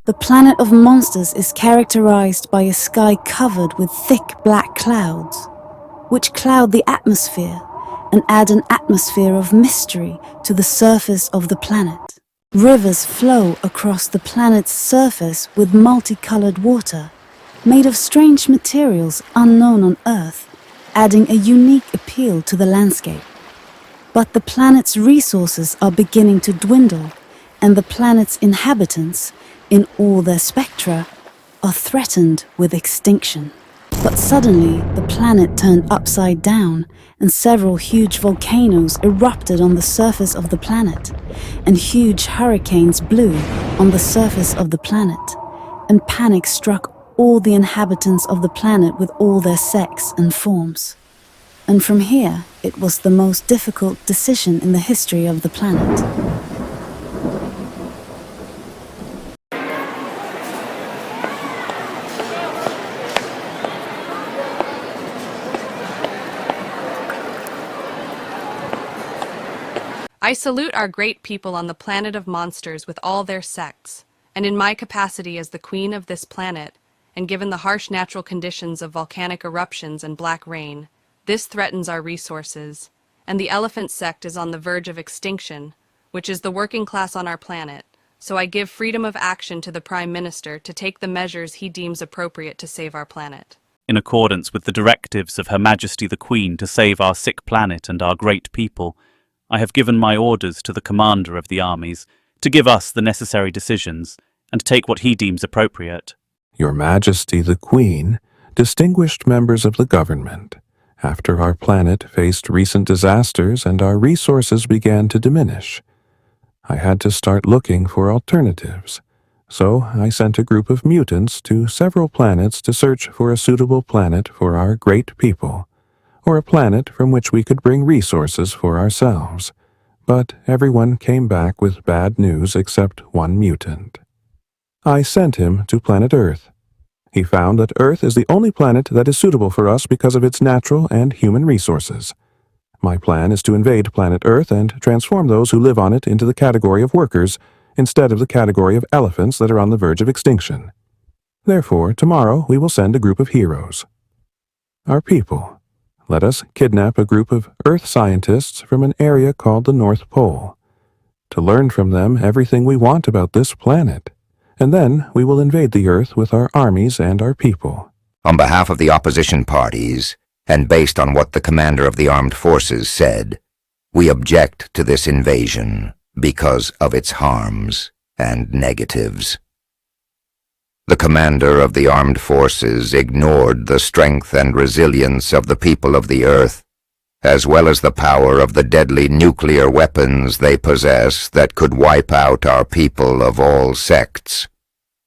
The planet of monsters is characterized by a sky covered with thick black clouds, which cloud the atmosphere and add an atmosphere of mystery to the surface of the planet. Rivers flow across the planet's surface with multicolored water, made of strange materials unknown on Earth, adding a unique appeal to the landscape. But the planet's resources are beginning to dwindle, and the planet's inhabitants, in all their spectra, are threatened with extinction. But suddenly, the planet turned upside down, and several huge volcanoes erupted on the surface of the planet, and huge hurricanes blew on the surface of the planet, and panic struck all the inhabitants of the planet with all their sex and forms. And from here, it was the most difficult decision in the history of the planet. I salute our great people on the planet of monsters with all their sects, and in my capacity as the queen of this planet, and given the harsh natural conditions of volcanic eruptions and black rain, this threatens our resources, and the elephant sect is on the verge of extinction, which is the working class on our planet, so I give freedom of action to the Prime Minister to take the measures he deems appropriate to save our planet. In accordance with the directives of Her Majesty the Queen to save our sick planet and our great people, I have given my orders to the commander of the armies to give us the necessary decisions and take what he deems appropriate. Your Majesty the Queen, distinguished members of the government, after our planet faced recent disasters and our resources began to diminish, I had to start looking for alternatives. So I sent a group of mutants to several planets to search for a suitable planet for our great people, or a planet from which we could bring resources for ourselves. But everyone came back with bad news except one mutant. I sent him to planet Earth. He found that Earth is the only planet that is suitable for us because of its natural and human resources. My plan is to invade planet Earth and transform those who live on it into the category of workers instead of the category of elephants that are on the verge of extinction. Therefore, tomorrow we will send a group of heroes. Our people. Let us kidnap a group of Earth scientists from an area called the North Pole, to learn from them everything we want about this planet, and then we will invade the Earth with our armies and our people. On behalf of the opposition parties, and based on what the commander of the armed forces said, we object to this invasion because of its harms and negatives. The commander of the armed forces ignored the strength and resilience of the people of the Earth, as well as the power of the deadly nuclear weapons they possess that could wipe out our people of all sects.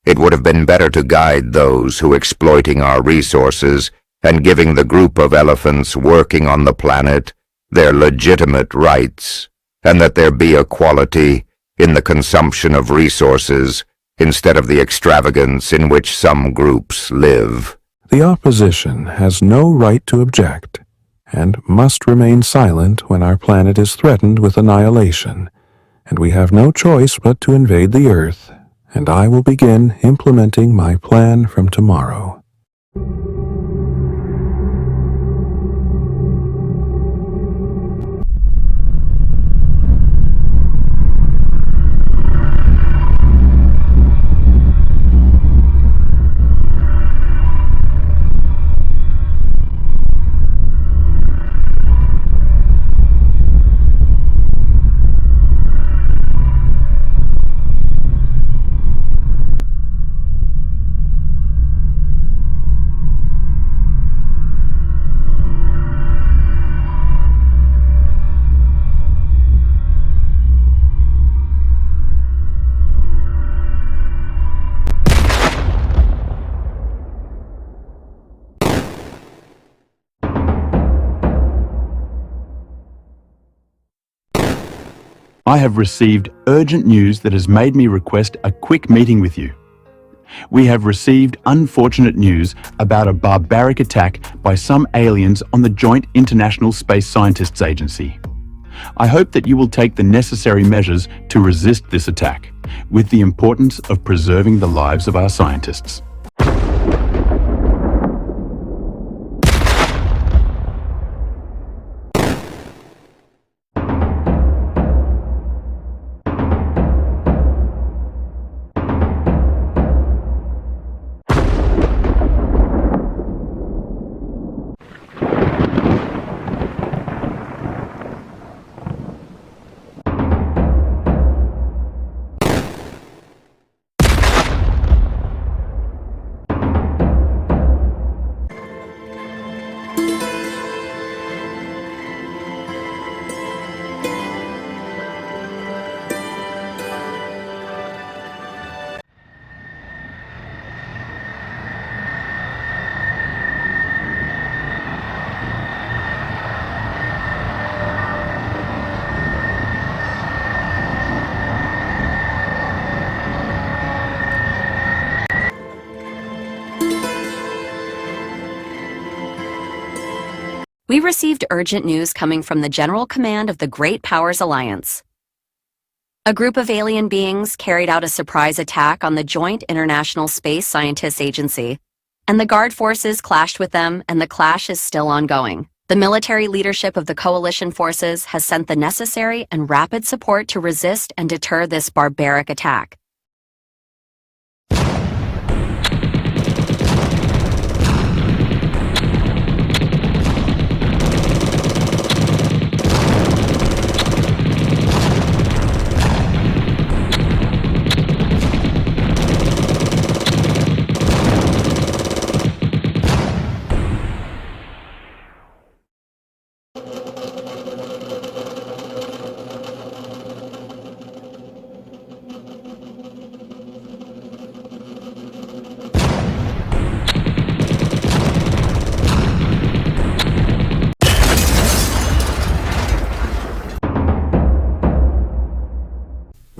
It would have been better to guide those who exploiting our resources and giving the group of elephants working on the planet their legitimate rights, and that there be equality in the consumption of resources instead of the extravagance in which some groups live. The opposition has no right to object, and must remain silent when our planet is threatened with annihilation, and we have no choice but to invade the Earth, and I will begin implementing my plan from tomorrow. I have received urgent news that has made me request a quick meeting with you. We have received unfortunate news about a barbaric attack by some aliens on the Joint International Space Scientists Agency. I hope that you will take the necessary measures to resist this attack, with the importance of preserving the lives of our scientists. We received urgent news coming from the General Command of the Great Powers Alliance. A group of alien beings carried out a surprise attack on the Joint International Space Scientists Agency, and the Guard forces clashed with them, and the clash is still ongoing. The military leadership of the coalition forces has sent the necessary and rapid support to resist and deter this barbaric attack.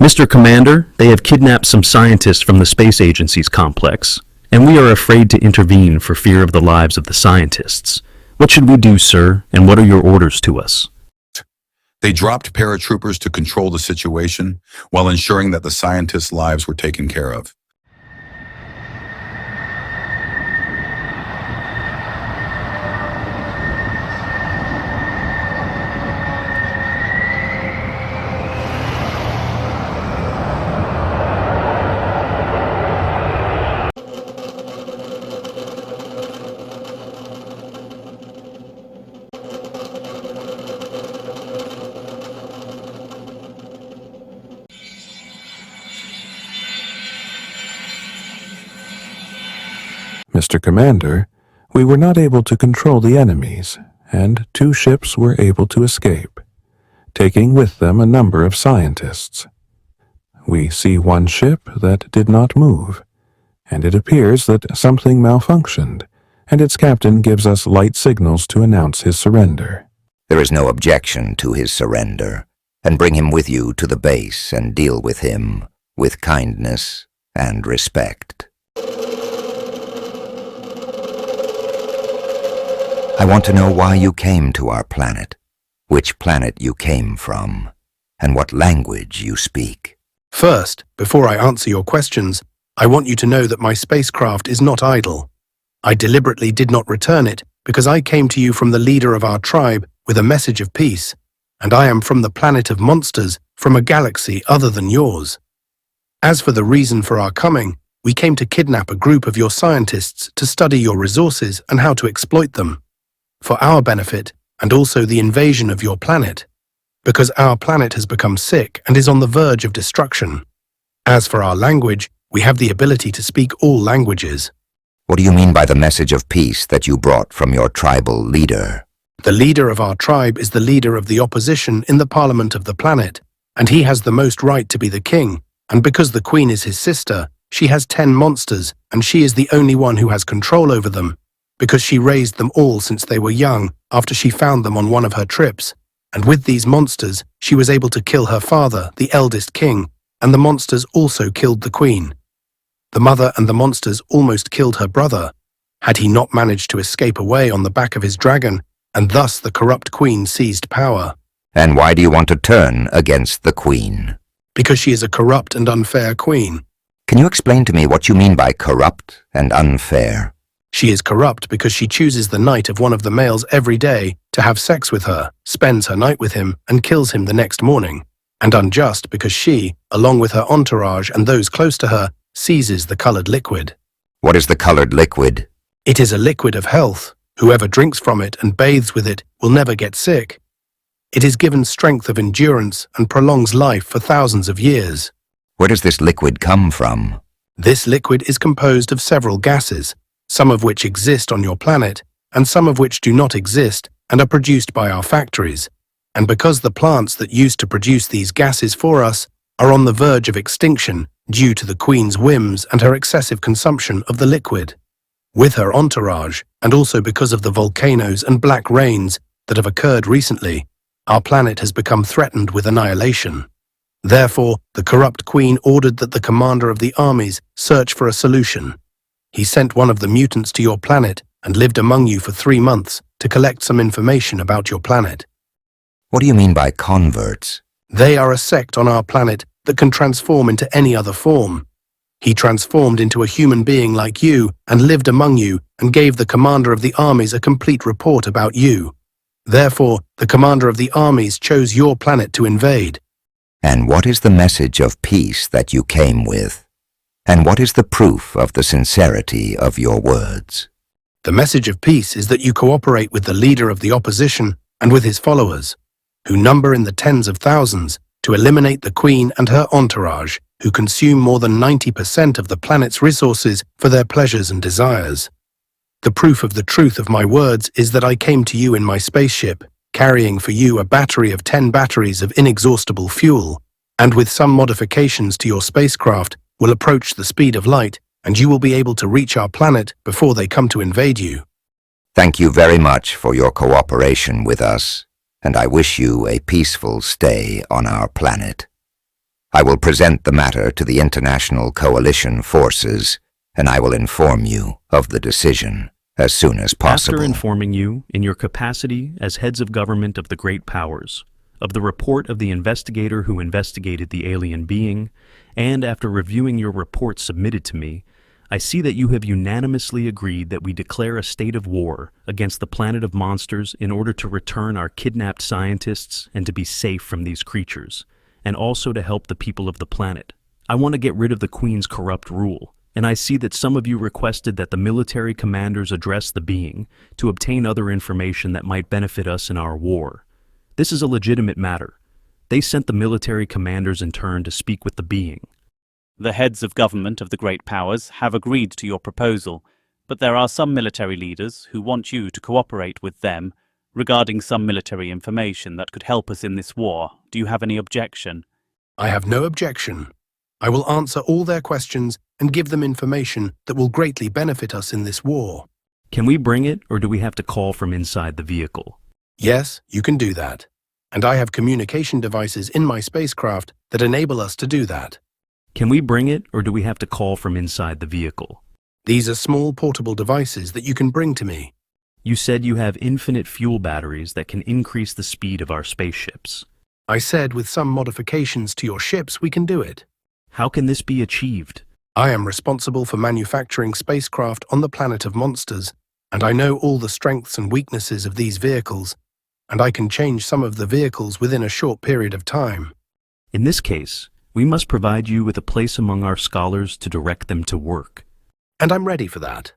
Mr. Commander, they have kidnapped some scientists from the space agency's complex, and we are afraid to intervene for fear of the lives of the scientists. What should we do, sir, and what are your orders to us? They dropped paratroopers to control the situation while ensuring that the scientists' lives were taken care of. Mr. Commander, we were not able to control the enemies, and 2 ships were able to escape, taking with them a number of scientists. We see 1 ship that did not move, and it appears that something malfunctioned, and its captain gives us light signals to announce his surrender. There is no objection to his surrender, and bring him with you to the base and deal with him with kindness and respect. I want to know why you came to our planet, which planet you came from, and what language you speak. First, before I answer your questions, I want you to know that my spacecraft is not idle. I deliberately did not return it because I came to you from the leader of our tribe with a message of peace, and I am from the planet of monsters, from a galaxy other than yours. As for the reason for our coming, we came to kidnap a group of your scientists to study your resources and how to exploit them, for our benefit and also the invasion of your planet, because our planet has become sick and is on the verge of destruction. As for our language, we have the ability to speak all languages. What do you mean by the message of peace that you brought from your tribal leader? The leader of our tribe is the leader of the opposition in the parliament of the planet, and he has the most right to be the king, and because the queen is his sister, she has 10 monsters, and she is the only one who has control over them, because she raised them all since they were young after she found them on one of her trips, and with these monsters she was able to kill her father, the eldest king, and the monsters also killed the queen. The mother and the monsters almost killed her brother, had he not managed to escape away on the back of his dragon, and thus the corrupt queen seized power. And why do you want to turn against the Queen? Because she is a corrupt and unfair queen. Can you explain to me what you mean by corrupt and unfair? She is corrupt because she chooses the night of one of the males every day to have sex with her, spends her night with him, and kills him the next morning. And unjust because she, along with her entourage and those close to her, seizes the colored liquid. What is the colored liquid? It is a liquid of health. Whoever drinks from it and bathes with it will never get sick. It is given strength of endurance and prolongs life for thousands of years. Where does this liquid come from? This liquid is composed of several gases, some of which exist on your planet, and some of which do not exist and are produced by our factories. And because the plants that used to produce these gases for us are on the verge of extinction due to the Queen's whims and her excessive consumption of the liquid. With her entourage, and also because of the volcanoes and black rains that have occurred recently, our planet has become threatened with annihilation. Therefore, the corrupt Queen ordered that the commander of the armies search for a solution. He sent one of the mutants to your planet and lived among you for 3 months to collect some information about your planet. What do you mean by converts? They are a sect on our planet that can transform into any other form. He transformed into a human being like you and lived among you and gave the commander of the armies a complete report about you. Therefore, the commander of the armies chose your planet to invade. And what is the message of peace that you came with? And what is the proof of the sincerity of your words? The message of peace is that you cooperate with the leader of the opposition and with his followers, who number in the tens of thousands, to eliminate the Queen and her entourage, who consume more than 90% of the planet's resources for their pleasures and desires. The proof of the truth of my words is that I came to you in my spaceship, carrying for you a battery of 10 batteries of inexhaustible fuel, and with some modifications to your spacecraft, will approach the speed of light, and you will be able to reach our planet before they come to invade you. Thank you very much for your cooperation with us, and I wish you a peaceful stay on our planet. I will present the matter to the International Coalition forces, and I will inform you of the decision as soon as possible. After informing you, in your capacity as heads of government of the great powers, of the report of the investigator who investigated the alien being, and after reviewing your report submitted to me, I see that you have unanimously agreed that we declare a state of war against the planet of monsters in order to return our kidnapped scientists and to be safe from these creatures, and also to help the people of the planet. I want to get rid of the Queen's corrupt rule, and I see that some of you requested that the military commanders address the being to obtain other information that might benefit us in our war. This is a legitimate matter. They sent the military commanders in turn to speak with the being. The heads of government of the great powers have agreed to your proposal, but there are some military leaders who want you to cooperate with them regarding some military information that could help us in this war. Do you have any objection? I have no objection. I will answer all their questions and give them information that will greatly benefit us in this war. Can we bring it, or do we have to call from inside the vehicle? Yes, you can do that. And I have communication devices in my spacecraft that enable us to do that. Can we bring it, or do we have to call from inside the vehicle? These are small portable devices that you can bring to me. You said you have infinite fuel batteries that can increase the speed of our spaceships. I said with some modifications to your ships we can do it. How can this be achieved? I am responsible for manufacturing spacecraft on the planet of monsters, and I know all the strengths and weaknesses of these vehicles, and I can change some of the vehicles within a short period of time. In this case, we must provide you with a place among our scholars to direct them to work. And I'm ready for that.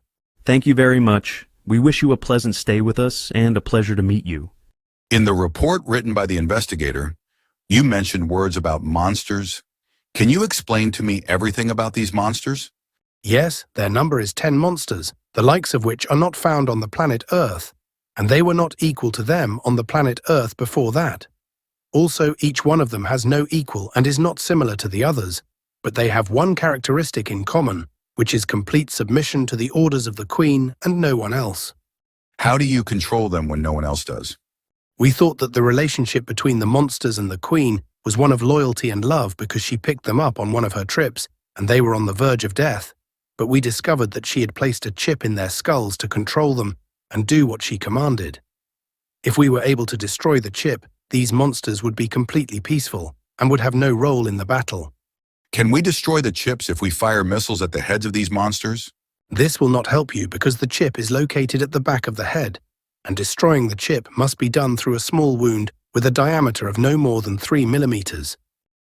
Thank you very much. We wish you a pleasant stay with us and a pleasure to meet you. In the report written by the investigator, you mentioned words about monsters. Can you explain to me everything about these monsters? Yes, their number is 10 monsters, the likes of which are not found on the planet Earth, and they were not equal to them on the planet Earth before that. Also, each one of them has no equal and is not similar to the others, but they have one characteristic in common, which is complete submission to the orders of the Queen and no one else. How do you control them when no one else does? We thought that the relationship between the monsters and the Queen was one of loyalty and love because she picked them up on one of her trips and they were on the verge of death, but we discovered that she had placed a chip in their skulls to control them and do what she commanded. If we were able to destroy the chip, these monsters would be completely peaceful and would have no role in the battle. Can we destroy the chips if we fire missiles at the heads of these monsters? This will not help you because the chip is located at the back of the head, and destroying the chip must be done through a small wound with a diameter of no more than 3 millimeters.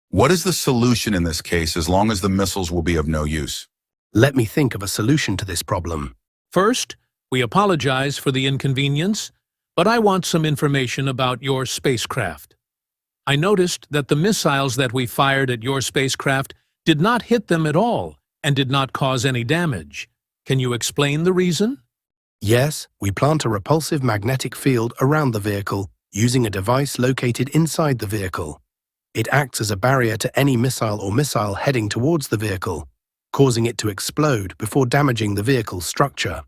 What is the solution in this case as long as the missiles will be of no use? Let me think of a solution to this problem. First, we apologize for the inconvenience, but I want some information about your spacecraft. I noticed that the missiles that we fired at your spacecraft did not hit them at all and did not cause any damage. Can you explain the reason? Yes, we plant a repulsive magnetic field around the vehicle using a device located inside the vehicle. It acts as a barrier to any missile heading towards the vehicle, causing it to explode before damaging the vehicle's structure.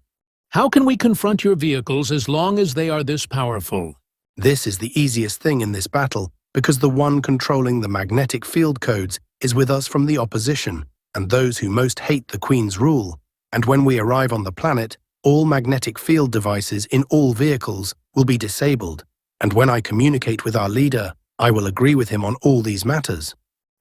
How can we confront your vehicles as long as they are this powerful? This is the easiest thing in this battle because the one controlling the magnetic field codes is with us from the opposition and those who most hate the Queen's rule. And when we arrive on the planet, all magnetic field devices in all vehicles will be disabled. And when I communicate with our leader, I will agree with him on all these matters.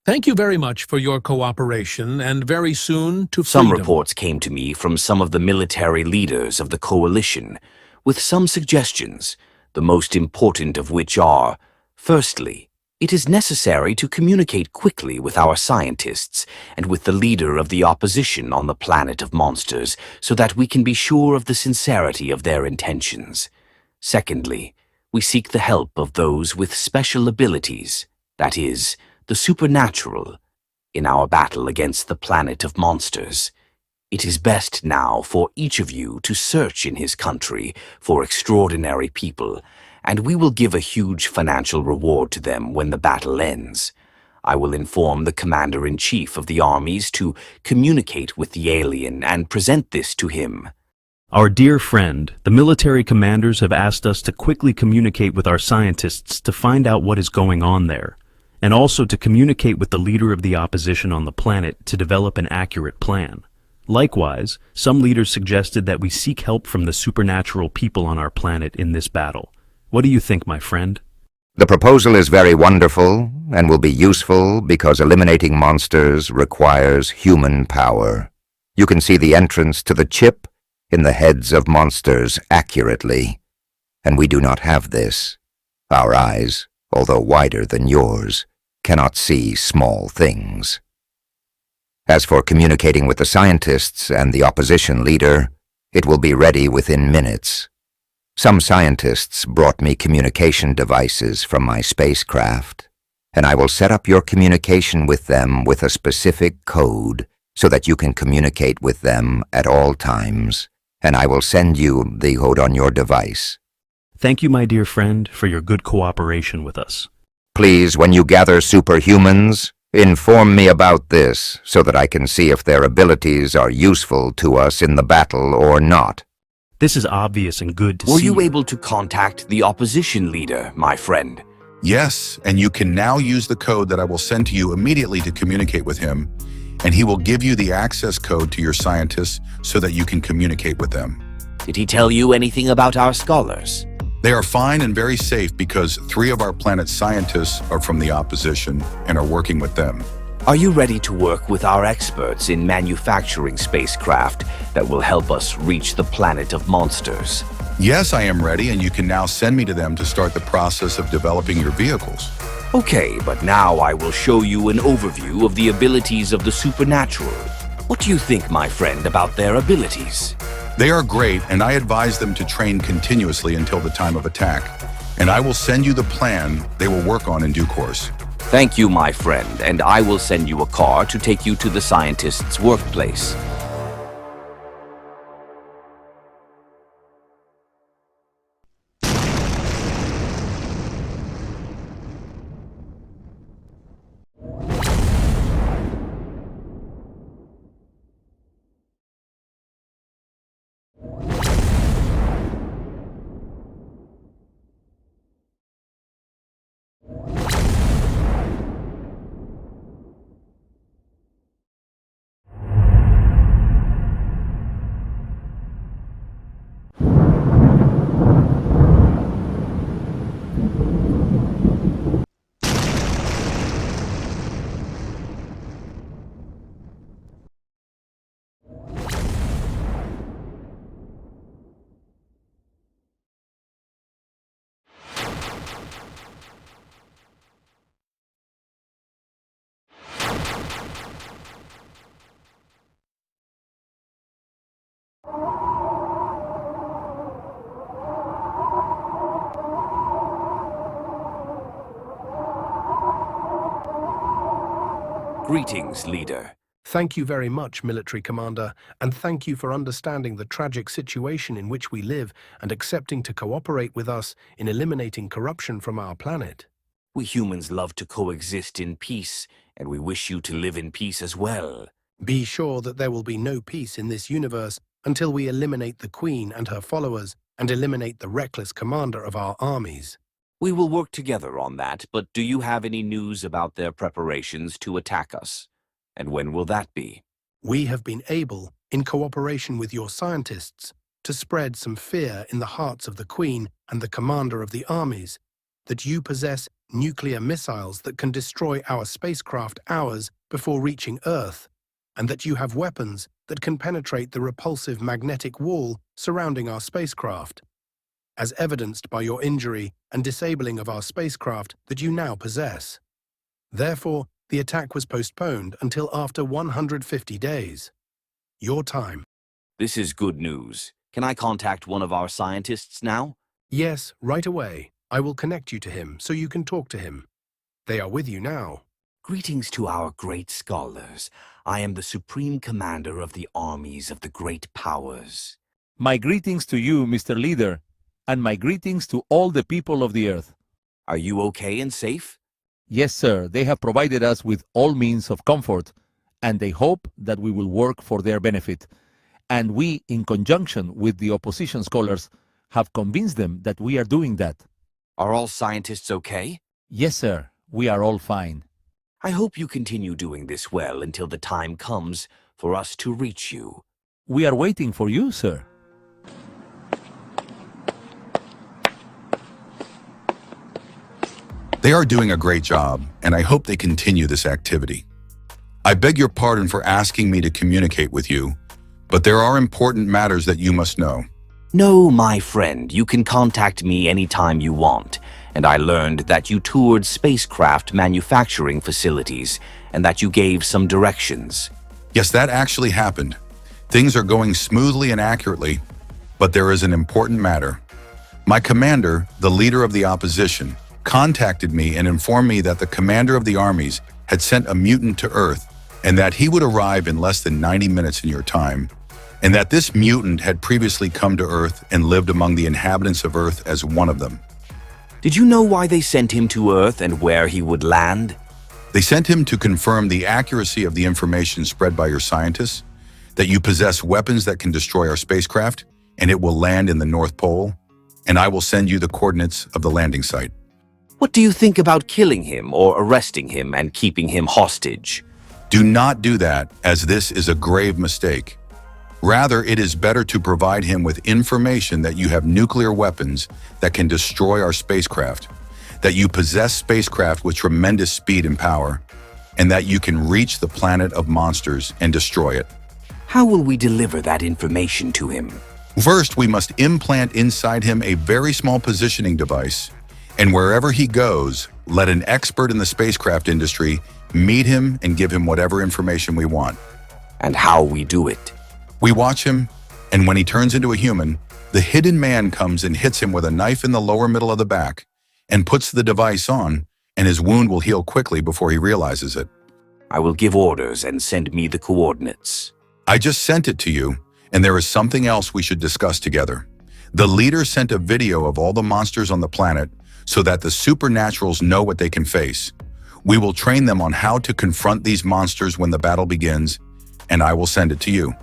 Thank you very much for your cooperation, and very soon to Some freedom. reports came to me from some of the military leaders of the coalition, with some suggestions, the most important of which are, firstly, it is necessary to communicate quickly with our scientists and with the leader of the opposition on the planet of monsters so that we can be sure of the sincerity of their intentions. Secondly, we seek the help of those with special abilities, that is, the supernatural, in our battle against the planet of monsters. It is best now for each of you to search in his country for extraordinary people, and we will give a huge financial reward to them when the battle ends. I will inform the commander-in-chief of the armies to communicate with the alien and present this to him. Our dear friend, the military commanders have asked us to quickly communicate with our scientists to find out what is going on there, and also to communicate with the leader of the opposition on the planet to develop an accurate plan. Likewise, some leaders suggested that we seek help from the supernatural people on our planet in this battle. What do you think, my friend? The proposal is very wonderful and will be useful because eliminating monsters requires human power. You can see the entrance to the chip in the heads of monsters accurately, and we do not have this. Our eyes, although wider than yours, cannot see small things. As for communicating with the scientists and the opposition leader, it will be ready within minutes. Some scientists brought me communication devices from my spacecraft, and I will set up your communication with them with a specific code so that you can communicate with them at all times, and I will send you the code on your device. Thank you, my dear friend, for your good cooperation with us. Please, when you gather superhumans, inform me about this so that I can see if their abilities are useful to us in the battle or not. This is obvious and good to see. Were you able to contact the opposition leader, my friend? Yes, and you can now use the code that I will send to you immediately to communicate with him, and he will give you the access code to your scientists so that you can communicate with them. Did he tell you anything about our scholars? They are fine and very safe because 3 of our planet's scientists are from the opposition and are working with them. Are you ready to work with our experts in manufacturing spacecraft that will help us reach the planet of monsters? Yes, I am ready, and you can now send me to them to start the process of developing your vehicles. Okay, but now I will show you an overview of the abilities of the supernatural. What do you think, my friend, about their abilities? They are great, and I advise them to train continuously until the time of attack. And I will send you the plan they will work on in due course. Thank you, my friend, and I will send you a car to take you to the scientist's workplace. Greetings, leader. Thank you very much, military commander, and thank you for understanding the tragic situation in which we live and accepting to cooperate with us in eliminating corruption from our planet. We humans love to coexist in peace, and we wish you to live in peace as well. Be sure that there will be no peace in this universe until we eliminate the Queen and her followers and eliminate the reckless commander of our armies. We will work together on that, but do you have any news about their preparations to attack us? And when will that be? We have been able, in cooperation with your scientists, to spread some fear in the hearts of the Queen and the commander of the armies that you possess nuclear missiles that can destroy our spacecraft hours before reaching Earth, and that you have weapons that can penetrate the repulsive magnetic wall surrounding our spacecraft, as evidenced by your injury and disabling of our spacecraft that you now possess. Therefore, the attack was postponed until after 150 days. Your time. This is good news. Can I contact one of our scientists now? Yes, right away. I will connect you to him so you can talk to him. They are with you now. Greetings to our great scholars. I am the Supreme Commander of the armies of the great powers. My greetings to you, Mr. Leader, and my greetings to all the people of the Earth. Are you okay and safe? Yes, sir, they have provided us with all means of comfort, and they hope that we will work for their benefit. And we, in conjunction with the opposition scholars, have convinced them that we are doing that. Are all scientists okay? Yes, sir, we are all fine. I hope you continue doing this well until the time comes for us to reach you. We are waiting for you, sir. They are doing a great job, and I hope they continue this activity. I beg your pardon for asking me to communicate with you, but there are important matters that you must know. No, my friend, you can contact me anytime you want, and I learned that you toured spacecraft manufacturing facilities and that you gave some directions. Yes, that actually happened. Things are going smoothly and accurately, but there is an important matter. My commander, the leader of the opposition, contacted me and informed me that the commander of the armies had sent a mutant to Earth and that he would arrive in less than 90 minutes in your time, and that this mutant had previously come to Earth and lived among the inhabitants of Earth as one of them. Did you know why they sent him to Earth and where he would land? They sent him to confirm the accuracy of the information spread by your scientists, that you possess weapons that can destroy our spacecraft, and it will land in the North Pole, and I will send you the coordinates of the landing site. What do you think about killing him or arresting him and keeping him hostage? Do not do that, as this is a grave mistake. Rather, it is better to provide him with information that you have nuclear weapons that can destroy our spacecraft, that you possess spacecraft with tremendous speed and power, and that you can reach the planet of monsters and destroy it. How will we deliver that information to him? First, we must implant inside him a very small positioning device, and wherever he goes, let an expert in the spacecraft industry meet him and give him whatever information we want. And how we do it? We watch him, and when he turns into a human, the hidden man comes and hits him with a knife in the lower middle of the back and puts the device on, and his wound will heal quickly before he realizes it. I will give orders and send me the coordinates. I just sent it to you, and there is something else we should discuss together. The leader sent a video of all the monsters on the planet so that the supernaturals know what they can face. We will train them on how to confront these monsters when the battle begins, and I will send it to you.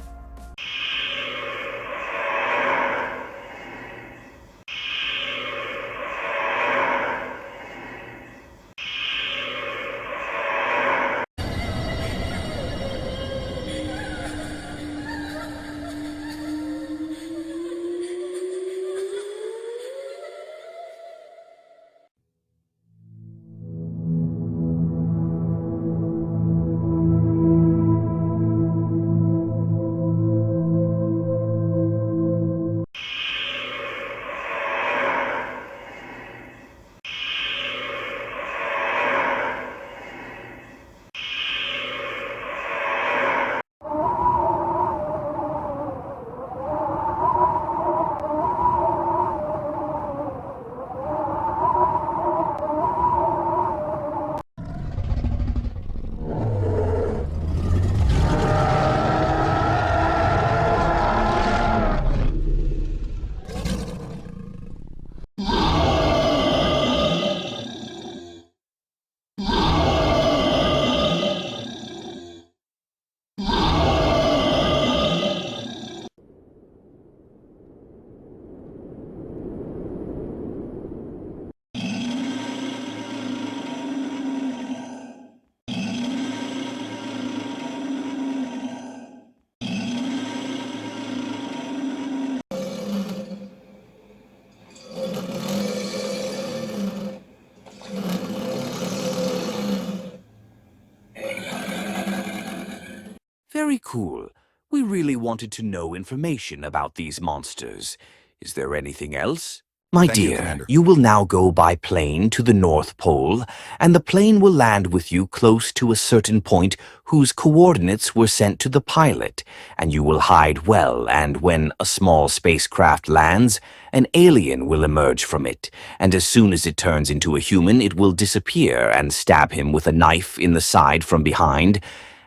Very cool. We really wanted to know information about these monsters. Is there anything else? My Thank you, dear, Commander. you will now go by plane to the North Pole, and the plane will land with you close to a certain point whose coordinates were sent to the pilot, and you will hide well, and when a small spacecraft lands, an alien will emerge from it, and as soon as it turns into a human, it will disappear and stab him with a knife in the side from behind,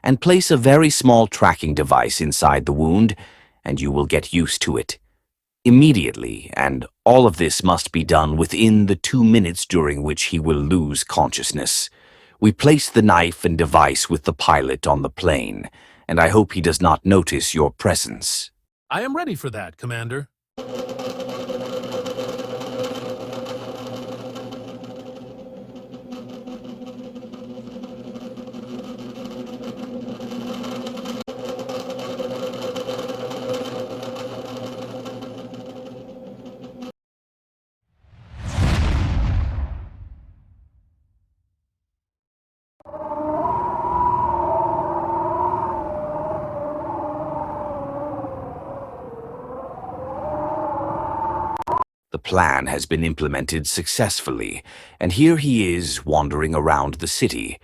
and place a very small tracking device inside the wound, and you will get used to it immediately, and all of this must be done within the 2 minutes during which he will lose consciousness. We place the knife and device with the pilot on the plane, and I hope he does not notice your presence. I am ready for that, Commander. The plan has been implemented successfully, and here he is wandering around the city.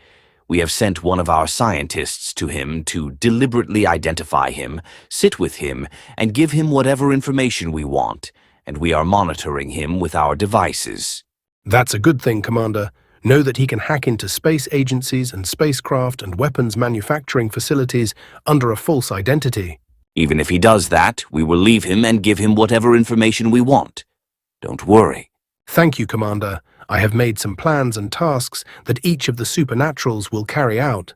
We have sent one of our scientists to him to deliberately identify him, sit with him, and give him whatever information we want, and we are monitoring him with our devices. That's a good thing, Commander. Know that he can hack into space agencies and spacecraft and weapons manufacturing facilities under a false identity. Even if he does that, we will leave him and give him whatever information we want. Don't worry. Thank you, Commander. I have made some plans and tasks that each of the supernaturals will carry out.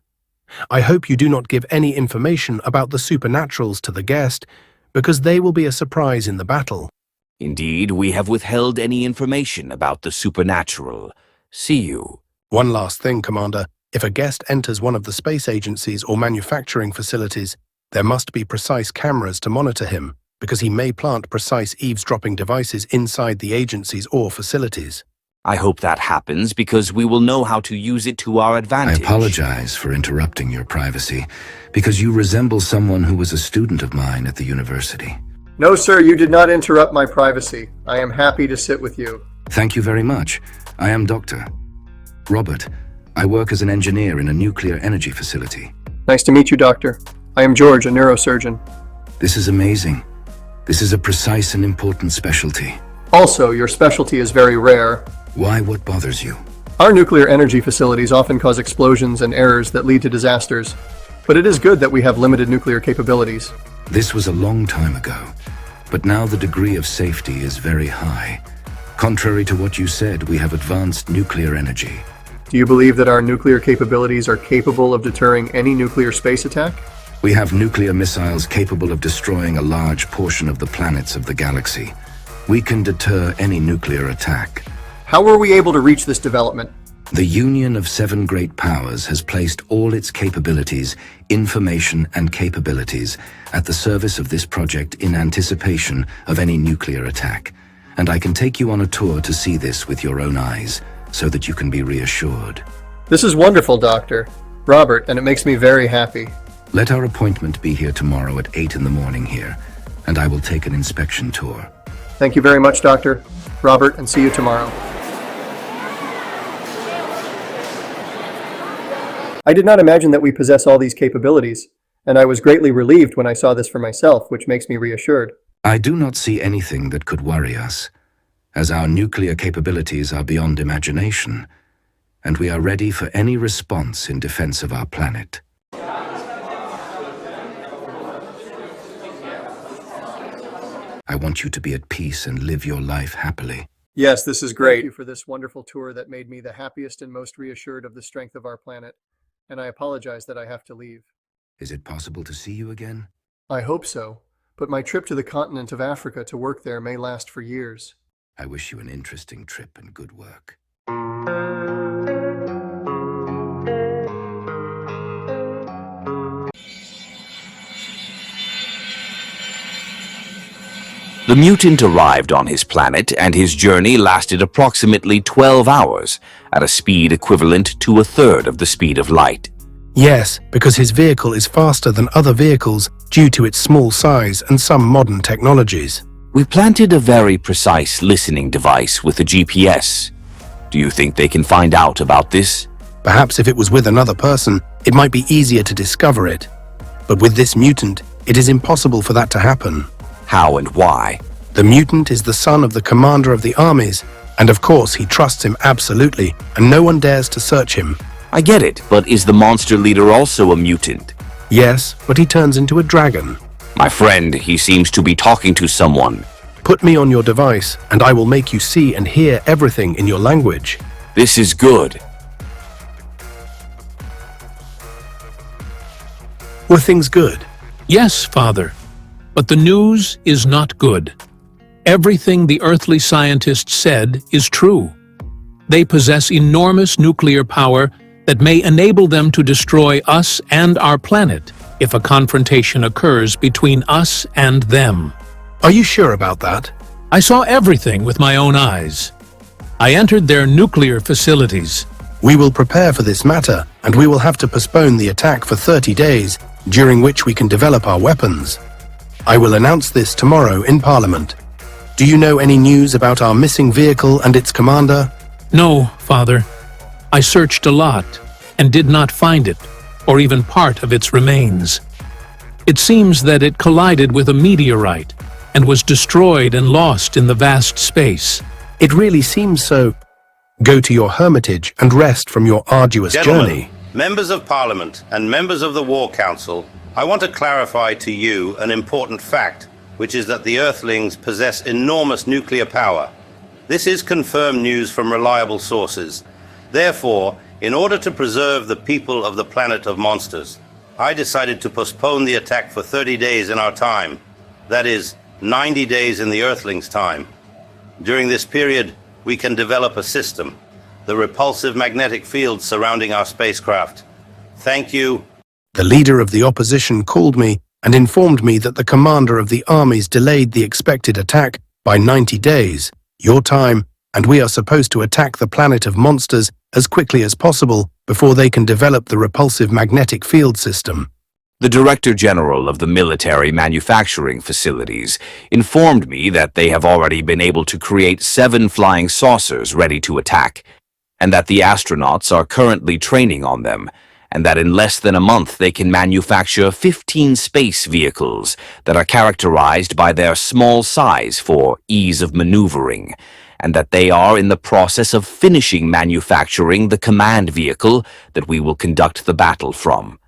I hope you do not give any information about the supernaturals to the guest, because they will be a surprise in the battle. Indeed, we have withheld any information about the supernatural. See you. One last thing, Commander. If a guest enters one of the space agencies or manufacturing facilities, there must be precise cameras to monitor him, because he may plant precise eavesdropping devices inside the agencies or facilities. I hope that happens because we will know how to use it to our I advantage. apologize for interrupting your privacy, because you resemble someone who was a student of mine at the university. No, sir, you did not interrupt my privacy. I am happy to sit with you. Thank you very much. I am Dr. Robert. I work as an engineer in a nuclear energy facility. Nice to meet you, Doctor. I am George, a neurosurgeon. This is amazing. This is a precise and important specialty. Also, your specialty is very rare. Why? What bothers you? Our nuclear energy facilities often cause explosions and errors that lead to disasters. But it is good that we have limited nuclear capabilities. This was a long time ago, but now the degree of safety is very high. Contrary to what you said, we have advanced nuclear energy. Do you believe that our nuclear capabilities are capable of deterring any nuclear space attack? We have nuclear missiles capable of destroying a large portion of the planets of the galaxy. We can deter any nuclear attack. How were we able to reach this development? The Union of Seven Great Powers has placed all its capabilities, information and capabilities at the service of this project in anticipation of any nuclear attack. And I can take you on a tour to see this with your own eyes, so that you can be reassured. This is wonderful, Doctor. Robert, and it makes me very happy. Let our appointment be here tomorrow at 8 in the morning here, and I will take an inspection tour. Thank you very much, Doctor. Robert, and see you tomorrow. I did not imagine that we possess all these capabilities, and I was greatly relieved when I saw this for myself, which makes me reassured. I do not see anything that could worry us, as our nuclear capabilities are beyond imagination, and we are ready for any response in defense of our planet. I want you to be at peace and live your life happily. Yes, this is great. Thank you for this wonderful tour that made me the happiest and most reassured of the strength of our planet, and I apologize that I have to leave. Is it possible to see you again? I hope so, but my trip to the continent of Africa to work there may last for years. I wish you an interesting trip and good work. The mutant arrived on his planet, and his journey lasted approximately 12 hours, at a speed equivalent to a third of the speed of light. Yes, because his vehicle is faster than other vehicles due to its small size and some modern technologies. We planted a very precise listening device with a GPS. Do you think they can find out about this? Perhaps if it was with another person, it might be easier to discover it. But with this mutant, it is impossible for that to happen. How and why? The mutant is the son of the commander of the armies, and of course he trusts him absolutely, and no one dares to search him. I get it, but is the monster leader also a mutant? Yes, but he turns into a dragon. My friend, he seems to be talking to someone. Put me on your device, and I will make you see and hear everything in your language. This is good. Were things good? Yes, Father, but the news is not good. Everything the earthly scientists said is true. They possess enormous nuclear power that may enable them to destroy us and our planet if a confrontation occurs between us and them. Are you sure about that? I saw everything with my own eyes. I entered their nuclear facilities. We will prepare for this matter, and we will have to postpone the attack for 30 days, during which we can develop our weapons. I will announce this tomorrow in Parliament. Do you know any news about our missing vehicle and its commander? No, Father. I searched a lot and did not find it, or even part of its remains. It seems that it collided with a meteorite and was destroyed and lost in the vast space. It really seems so. Go to your hermitage and rest from your arduous journey. Members of Parliament and members of the War Council, I want to clarify to you an important fact, which is that the Earthlings possess enormous nuclear power. This is confirmed news from reliable sources. Therefore, in order to preserve the people of the planet of monsters, I decided to postpone the attack for 30 days in our time. That is, 90 days in the Earthlings' time. During this period, we can develop a system, the repulsive magnetic field surrounding our spacecraft. Thank you. The leader of the opposition called me and informed me that the commander of the armies delayed the expected attack by 90 days, your time, and we are supposed to attack the planet of monsters as quickly as possible before they can develop the repulsive magnetic field system. The Director General of the Military Manufacturing Facilities informed me that they have already been able to create 7 flying saucers ready to attack, and that the astronauts are currently training on them, and that in less than a month they can manufacture 15 space vehicles that are characterized by their small size for ease of maneuvering, and that they are in the process of finishing manufacturing the command vehicle that we will conduct the battle from.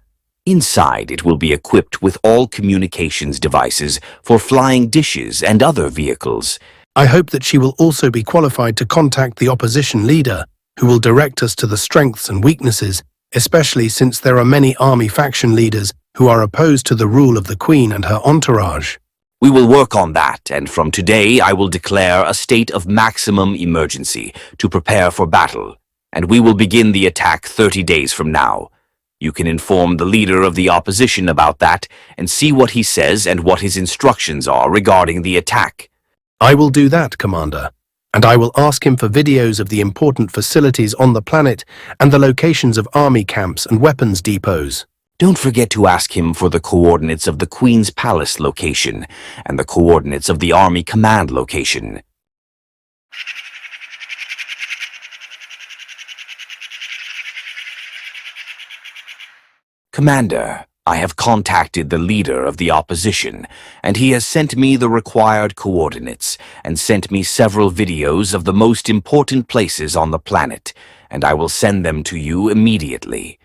Inside, it will be equipped with all communications devices for flying dishes and other vehicles. I hope that she will also be qualified to contact the opposition leader, who will direct us to the strengths and weaknesses, especially since there are many army faction leaders who are opposed to the rule of the Queen and her entourage. We will work on that, and from today I will declare a state of maximum emergency to prepare for battle, and we will begin the attack 30 days from now. You can inform the leader of the opposition about that and see what he says and what his instructions are regarding the attack. I will do that, Commander, and I will ask him for videos of the important facilities on the planet and the locations of army camps and weapons depots. Don't forget to ask him for the coordinates of the Queen's Palace location and the coordinates of the Army Command location. Commander, I have contacted the leader of the opposition, and he has sent me the required coordinates and sent me several videos of the most important places on the planet, and I will send them to you immediately.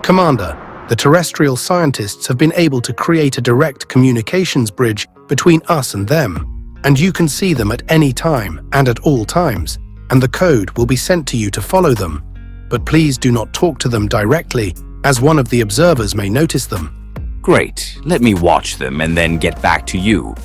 Commander, the terrestrial scientists have been able to create a direct communications bridge between us and them, and you can see them at any time and at all times, and the code will be sent to you to follow them. But please do not talk to them directly, as one of the observers may notice them. Great. Let me watch them and then get back to you.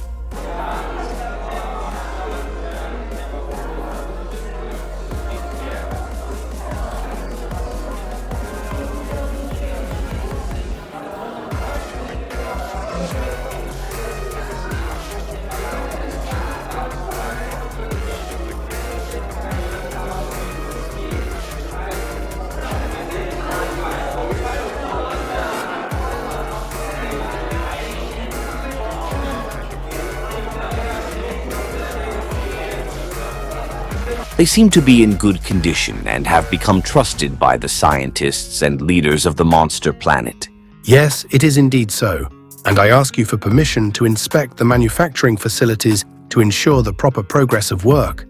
They seem to be in good condition and have become trusted by the scientists and leaders of the monster planet. Yes, it is indeed so, and I ask you for permission to inspect the manufacturing facilities to ensure the proper progress of work.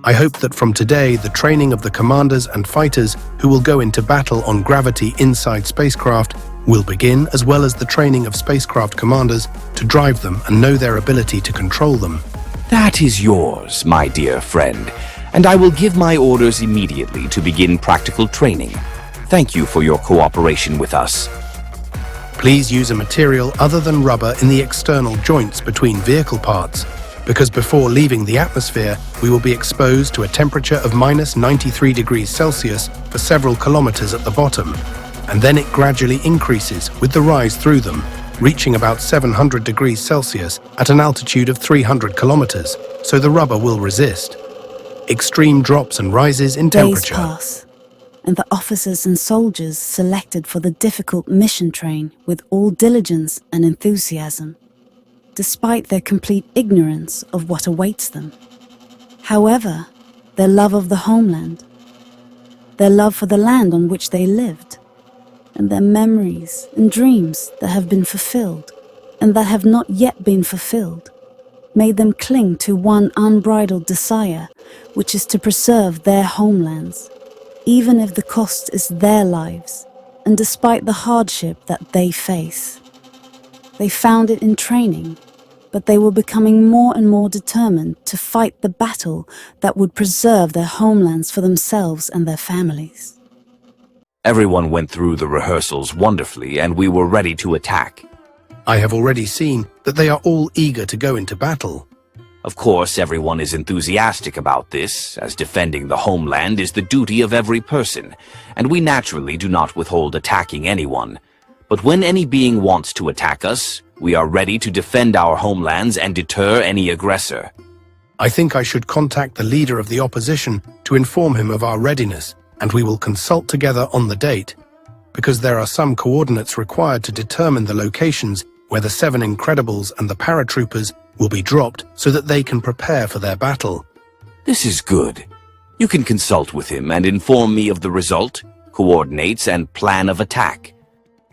I hope that from today the training of the commanders and fighters who will go into battle on gravity inside spacecraft will begin, as well as the training of spacecraft commanders to drive them and know their ability to control them. That is yours, my dear friend, and I will give my orders immediately to begin practical training. Thank you for your cooperation with us. Please use a material other than rubber in the external joints between vehicle parts, because before leaving the atmosphere, we will be exposed to a temperature of -93 degrees Celsius for several kilometers at the bottom, and then it gradually increases with the rise through them, reaching about 700 degrees Celsius at an altitude of 300 kilometers, so the rubber will resist. Extreme drops and rises in temperature. Days pass, and the officers and soldiers selected for the difficult mission train with all diligence and enthusiasm, despite their complete ignorance of what awaits them. However, their love of the homeland, their love for the land on which they lived, and their memories and dreams that have been fulfilled and that have not yet been fulfilled, made them cling to one unbridled desire, which is to preserve their homelands, even if the cost is their lives, and despite the hardship that they face. They found it in training, but they were becoming more and more determined to fight the battle that would preserve their homelands for themselves and their families. Everyone went through the rehearsals wonderfully, and we were ready to attack. I have already seen that they are all eager to go into battle. Of course, everyone is enthusiastic about this, as defending the homeland is the duty of every person, and we naturally do not withhold attacking anyone. But when any being wants to attack us, we are ready to defend our homelands and deter any aggressor. I think I should contact the leader of the opposition to inform him of our readiness, and we will consult together on the date, because there are some coordinates required to determine the locations where the 7 Incredibles and the paratroopers will be dropped so that they can prepare for their battle. This is good. You can consult with him and inform me of the result, coordinates, and plan of attack.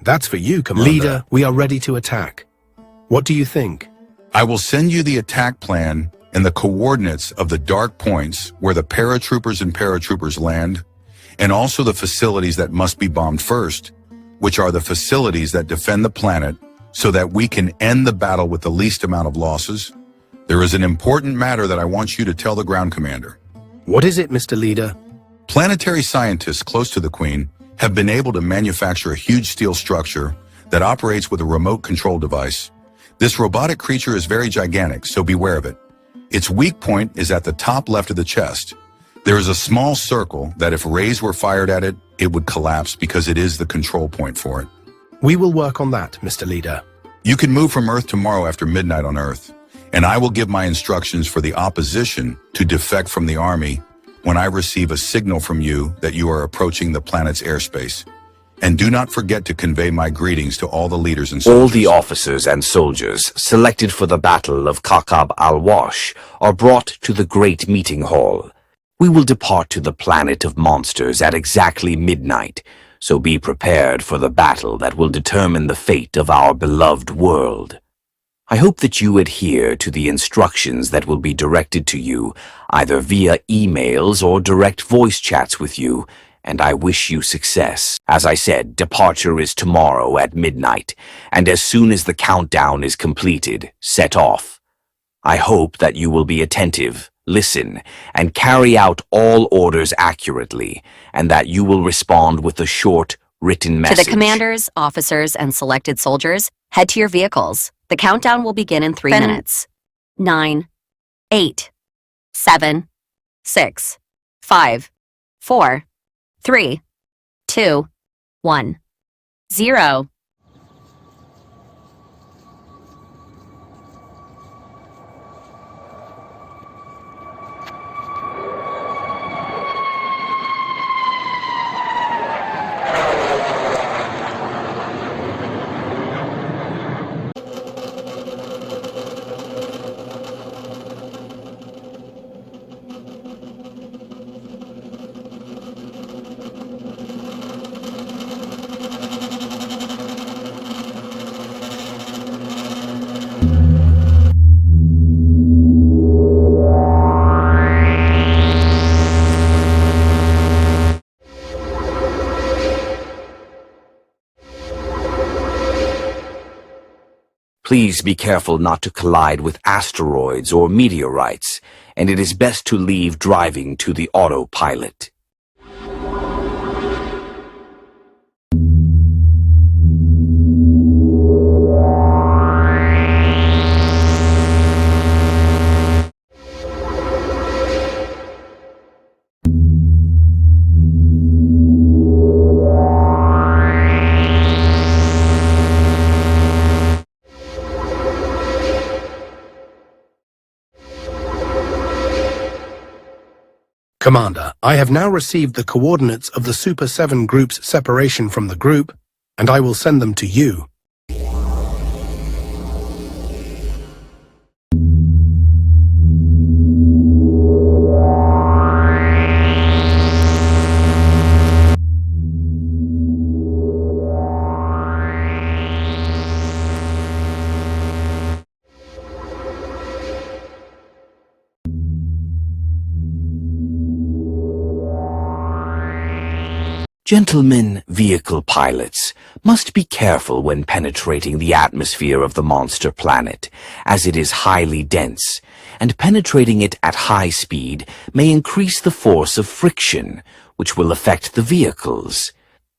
That's for you, Commander. Leader, we are ready to attack. What do you think? I will send you the attack plan and the coordinates of the dark points where the paratroopers and paratroopers land, and also the facilities that must be bombed first, which are the facilities that defend the planet so that we can end the battle with the least amount of losses. There is an important matter that I want you to tell the ground commander. What is it, Mr. Leader? Planetary scientists close to the Queen have been able to manufacture a huge steel structure that operates with a remote control device. This robotic creature is very gigantic, so beware of it. Its weak point is at the top left of the chest. There is a small circle that if rays were fired at it, it would collapse because it is the control point for it. We will work on that, Mr. Leader. You can move from Earth tomorrow after midnight on Earth, and I will give my instructions for the opposition to defect from the Army when I receive a signal from you that you are approaching the planet's airspace. And do not forget to convey my greetings to all the leaders and soldiers. All the officers and soldiers selected for the Battle of Kakab al-Wash are brought to the Great Meeting Hall. We will depart to the planet of monsters at exactly midnight, so be prepared for the battle that will determine the fate of our beloved world. I hope that you adhere to the instructions that will be directed to you, either via emails or direct voice chats with you, and I wish you success. As I said, departure is tomorrow at midnight, and as soon as the countdown is completed, set off. I hope that you will be attentive, listen, and carry out all orders accurately, and that you will respond with a short, written To message. the commanders, officers, and selected soldiers, head to your vehicles. The countdown will begin in 3 minutes. 9, 8, 7, 6, 5, 4, 3, 2, 1, 0. Please be careful not to collide with asteroids or meteorites, and it is best to leave driving to the autopilot. Commander, I have now received the coordinates of the Super 7 group's separation from the group, and I will send them to you. Gentlemen vehicle pilots must be careful when penetrating the atmosphere of the monster planet, as it is highly dense, and penetrating it at high speed may increase the force of friction, which will affect the vehicles.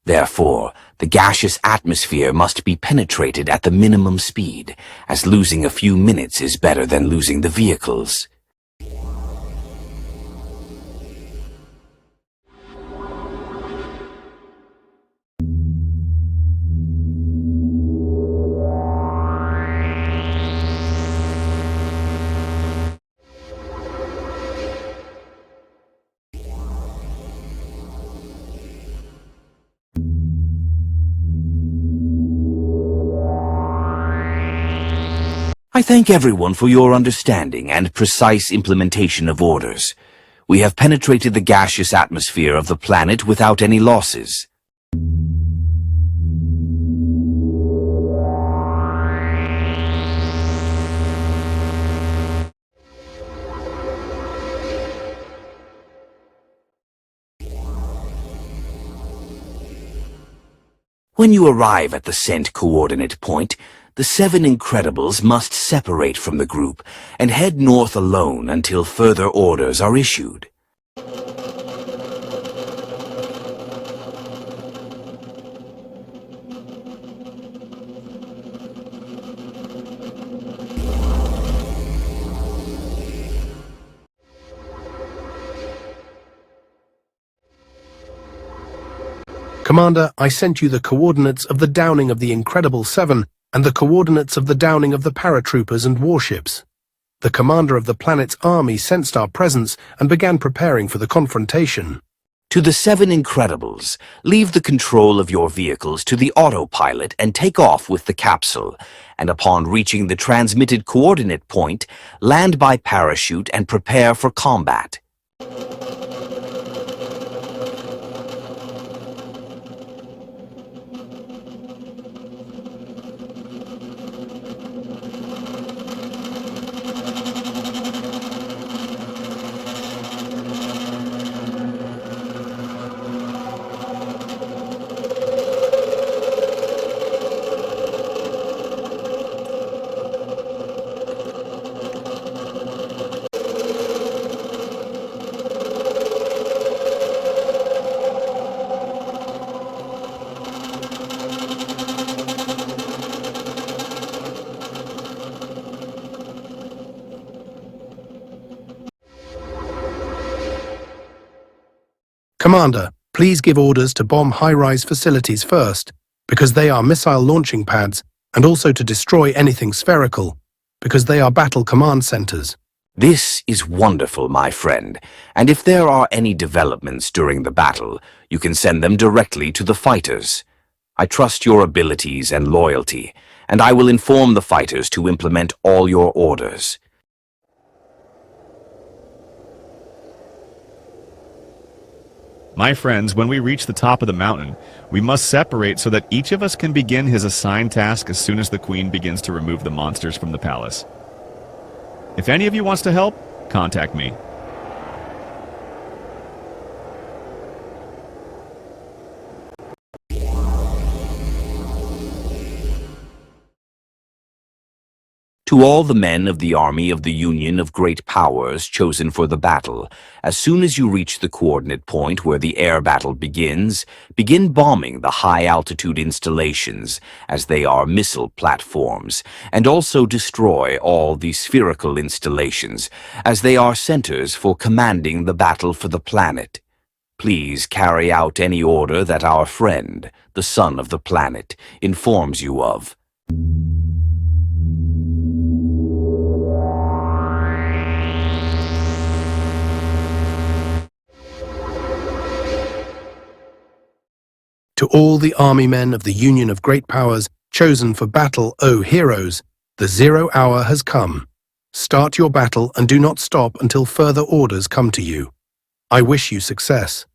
Therefore, the gaseous atmosphere must be penetrated at the minimum speed, as losing a few minutes is better than losing the vehicles. I thank everyone for your understanding and precise implementation of orders. We have penetrated the gaseous atmosphere of the planet without any losses. When you arrive at the sent coordinate point, the 7 Incredibles must separate from the group and head north alone until further orders are issued. Commander, I sent you the coordinates of the downing of the Incredible 7 and the coordinates of the downing of the paratroopers and warships. The commander of the planet's army sensed our presence and began preparing for the confrontation. To the 7 Incredibles, leave the control of your vehicles to the autopilot and take off with the capsule, and upon reaching the transmitted coordinate point, land by parachute and prepare for combat. Commander, please give orders to bomb high-rise facilities first, because they are missile launching pads, and also to destroy anything spherical, because they are battle command centers. This is wonderful, my friend, and if there are any developments during the battle, you can send them directly to the fighters. I trust your abilities and loyalty, and I will inform the fighters to implement all your orders. My friends, when we reach the top of the mountain, we must separate so that each of us can begin his assigned task as soon as the Queen begins to remove the monsters from the palace. If any of you wants to help, contact me. To all the men of the army of the Union of Great Powers chosen for the battle, as soon as you reach the coordinate point where the air battle begins, begin bombing the high-altitude installations, as they are missile platforms, and also destroy all the spherical installations, as they are centers for commanding the battle for the planet. Please carry out any order that our friend, the son of the planet, informs you of. To all the army men of the Union of Great Powers chosen for battle, O heroes, the 0 hour has come. Start your battle and do not stop until further orders come to you. I wish you success.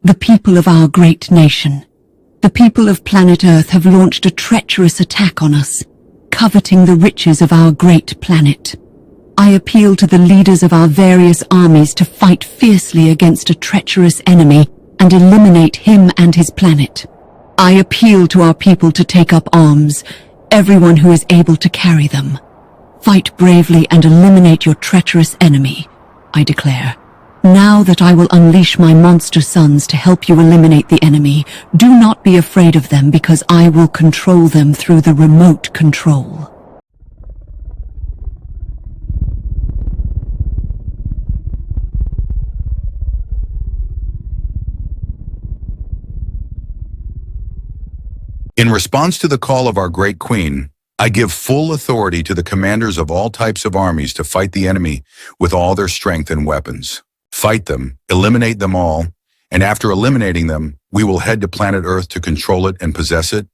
The people of our great nation, the people of planet Earth have launched a treacherous attack on us, coveting the riches of our great planet. I appeal to the leaders of our various armies to fight fiercely against a treacherous enemy and eliminate him and his planet. I appeal to our people to take up arms, everyone who is able to carry them. Fight bravely and eliminate your treacherous enemy, I declare. Now that I will unleash my monster sons to help you eliminate the enemy, do not be afraid of them because I will control them through the remote control. In response to the call of our great queen, I give full authority to the commanders of all types of armies to fight the enemy with all their strength and weapons. Fight them, eliminate them all, and after eliminating them, we will head to planet Earth to control it and possess it,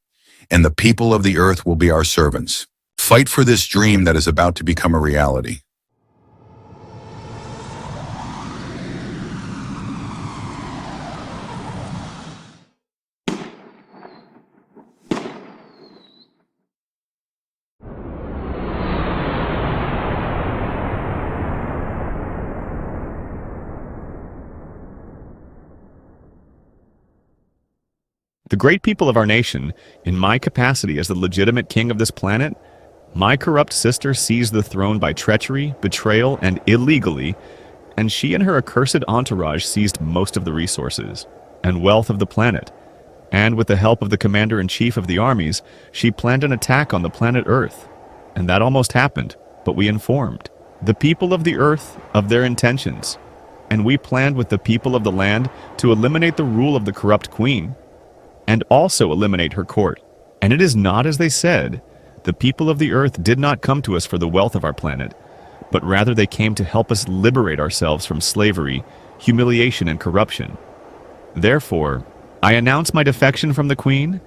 and the people of the Earth will be our servants. Fight for this dream that is about to become a reality. The great people of our nation, in my capacity as the legitimate king of this planet, my corrupt sister seized the throne by treachery, betrayal, and illegally, and she and her accursed entourage seized most of the resources and wealth of the planet. And with the help of the commander-in-chief of the armies, she planned an attack on the planet Earth. And that almost happened, but we informed the people of the Earth of their intentions. And we planned with the people of the land to eliminate the rule of the corrupt queen, and also eliminate her court. And it is not as they said. The people of the Earth did not come to us for the wealth of our planet, but rather they came to help us liberate ourselves from slavery, humiliation, and corruption. Therefore, I announce my defection from the Queen,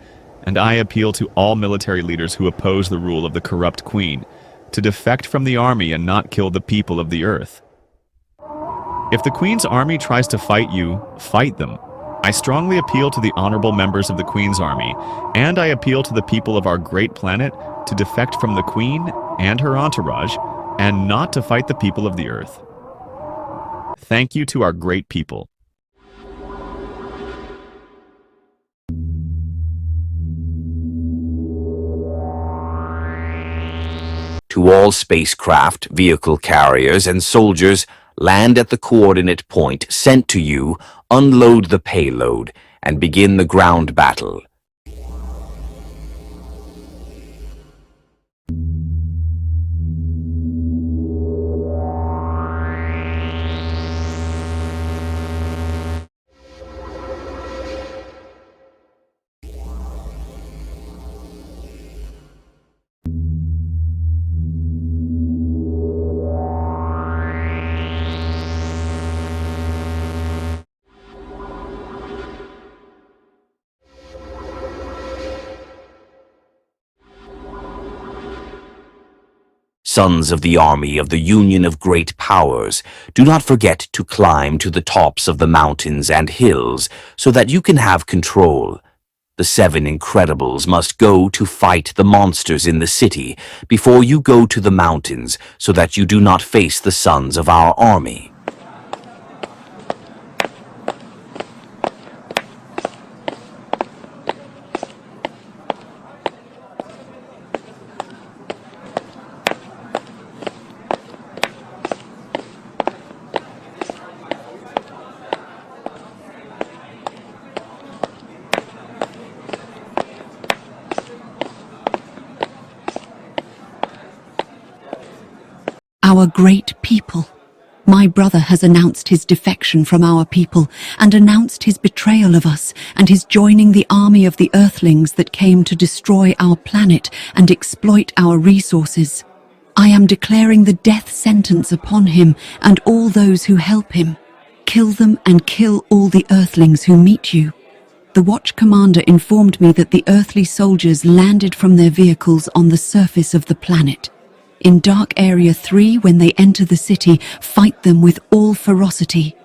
and I appeal to all military leaders who oppose the rule of the corrupt Queen to defect from the army and not kill the people of the Earth. If the Queen's army tries to fight you, fight them. I strongly appeal to the honorable members of the Queen's army, and I appeal to the people of our great planet to defect from the Queen and her entourage, and not to fight the people of the Earth. Thank you to our great people. To all spacecraft, vehicle carriers, and soldiers, land at the coordinate point sent to you, unload the payload, and begin the ground battle. Sons of the army of the Union of Great Powers, do not forget to climb to the tops of the mountains and hills so that you can have control. The 7 Incredibles must go to fight the monsters in the city before you go to the mountains so that you do not face the sons of our army. Our great people. My brother has announced his defection from our people and announced his betrayal of us and his joining the army of the Earthlings that came to destroy our planet and exploit our resources. I am declaring the death sentence upon him and all those who help him. Kill them and kill all the Earthlings who meet you. The Watch Commander informed me that the earthly soldiers landed from their vehicles on the surface of the planet. In Dark Area 3, when they enter the city, fight them with all ferocity.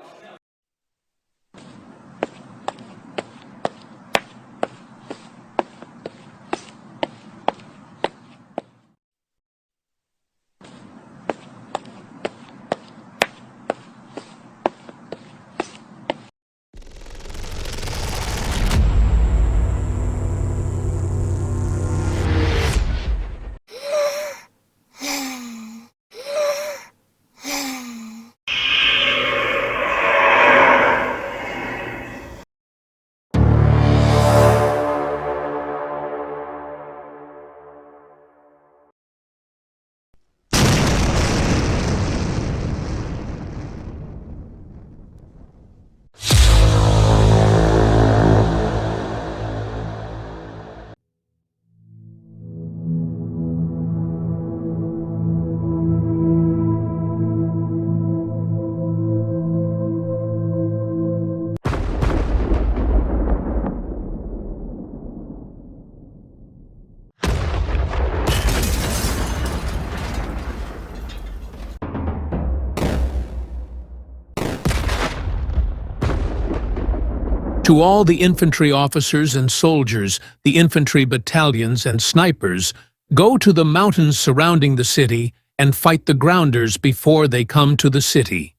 To all the infantry officers and soldiers, the infantry battalions and snipers, go to the mountains surrounding the city and fight the grounders before they come to the city.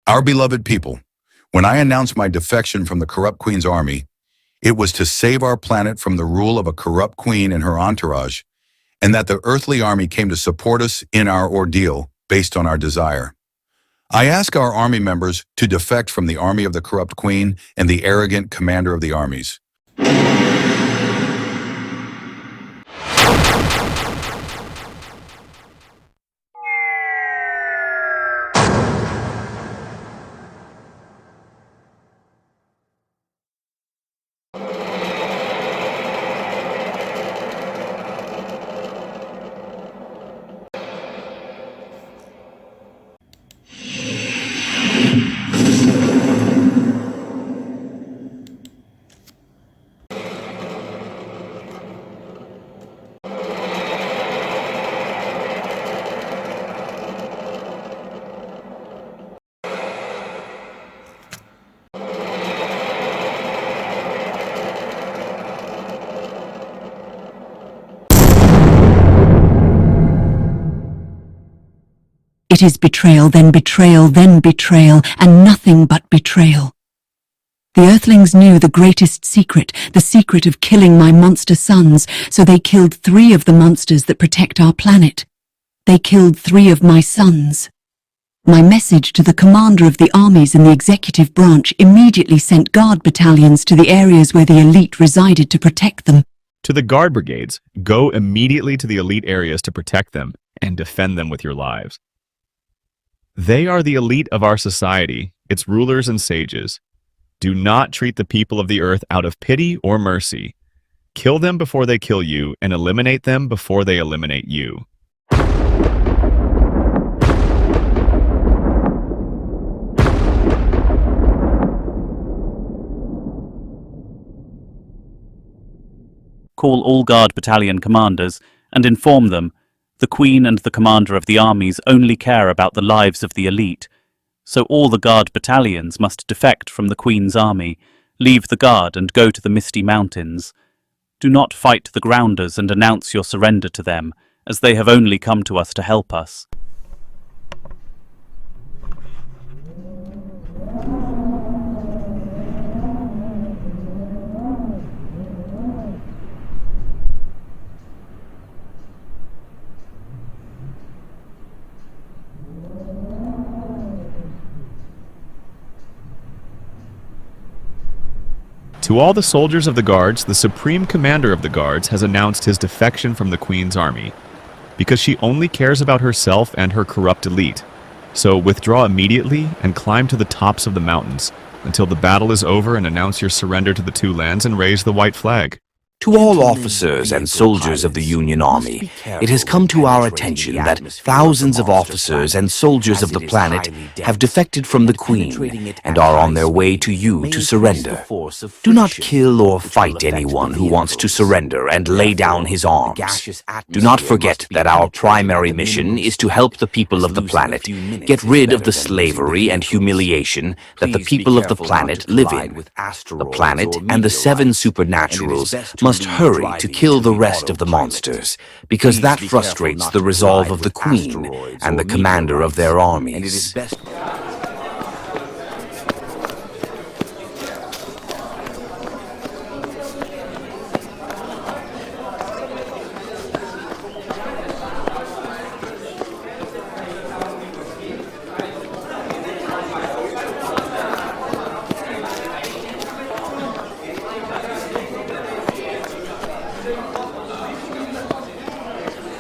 Our beloved people, when I announced my defection from the corrupt queen's army, it was to save our planet from the rule of a corrupt queen and her entourage, and that the earthly army came to support us in our ordeal based on our desire. I ask our army members to defect from the army of the corrupt queen and the arrogant commander of the armies. It is betrayal, then betrayal, then betrayal, and nothing but betrayal. The Earthlings knew the greatest secret, the secret of killing my monster sons, so they killed 3 of the monsters that protect our planet. They killed 3 of my sons. My message to the commander of the armies and the executive branch immediately sent guard battalions to the areas where the elite resided to protect them. To the guard brigades, go immediately to the elite areas to protect them and defend them with your lives. They are the elite of our society, its rulers and sages. Do not treat the people of the earth out of pity or mercy. Kill them before they kill you, and eliminate them before they eliminate you. Call all guard battalion commanders and inform them the Queen and the commander of the armies only care about the lives of the elite, so all the guard battalions must defect from the Queen's army, leave the guard and go to the Misty Mountains. Do not fight the grounders and announce your surrender to them, as they have only come to us to help us. To all the soldiers of the guards, the supreme commander of the guards has announced his defection from the Queen's army, because she only cares about herself and her corrupt elite. So withdraw immediately and climb to the tops of the mountains until the battle is over, and announce your surrender to the 2 lands and raise the white flag. To all officers and soldiers of the Union Army, it has come to our attention that thousands of officers and soldiers of the planet have defected from the Queen and are on their way to you to surrender. Do not kill or fight anyone who wants to surrender and lay down his arms. Do not forget that our primary mission is to help the people of the planet get rid of the slavery and humiliation that the people of the planet live in. The planet and the 7 supernaturals must hurry to kill the rest of the monsters, because that frustrates the resolve of the Queen and the commander of their armies.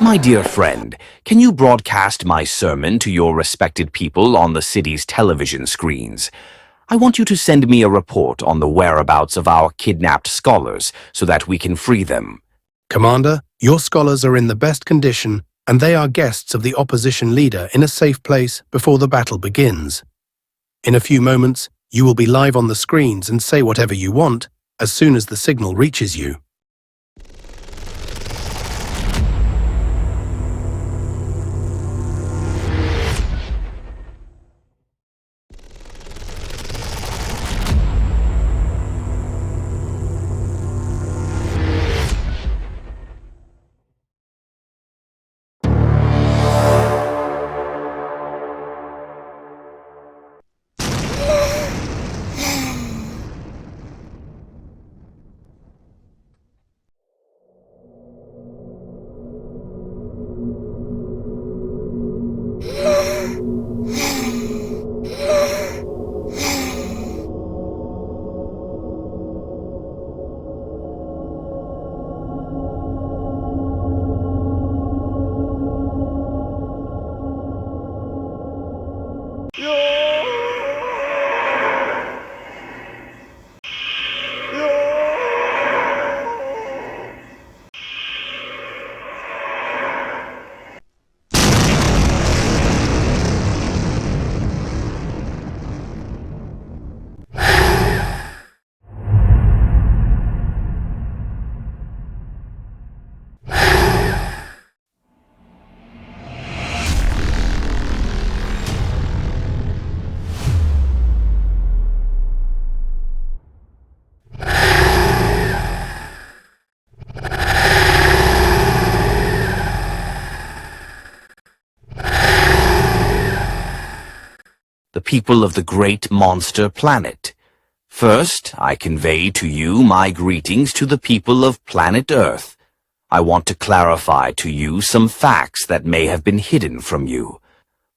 My dear friend, can you broadcast my sermon to your respected people on the city's television screens? I want you to send me a report on the whereabouts of our kidnapped scholars so that we can free them. Commander, your scholars are in the best condition, and they are guests of the opposition leader in a safe place before the battle begins. In a few moments, you will be live on the screens and say whatever you want as soon as the signal reaches you. people of the great monster planet. First, I convey to you my greetings to the people of planet Earth. I want to clarify to you some facts that may have been hidden from you.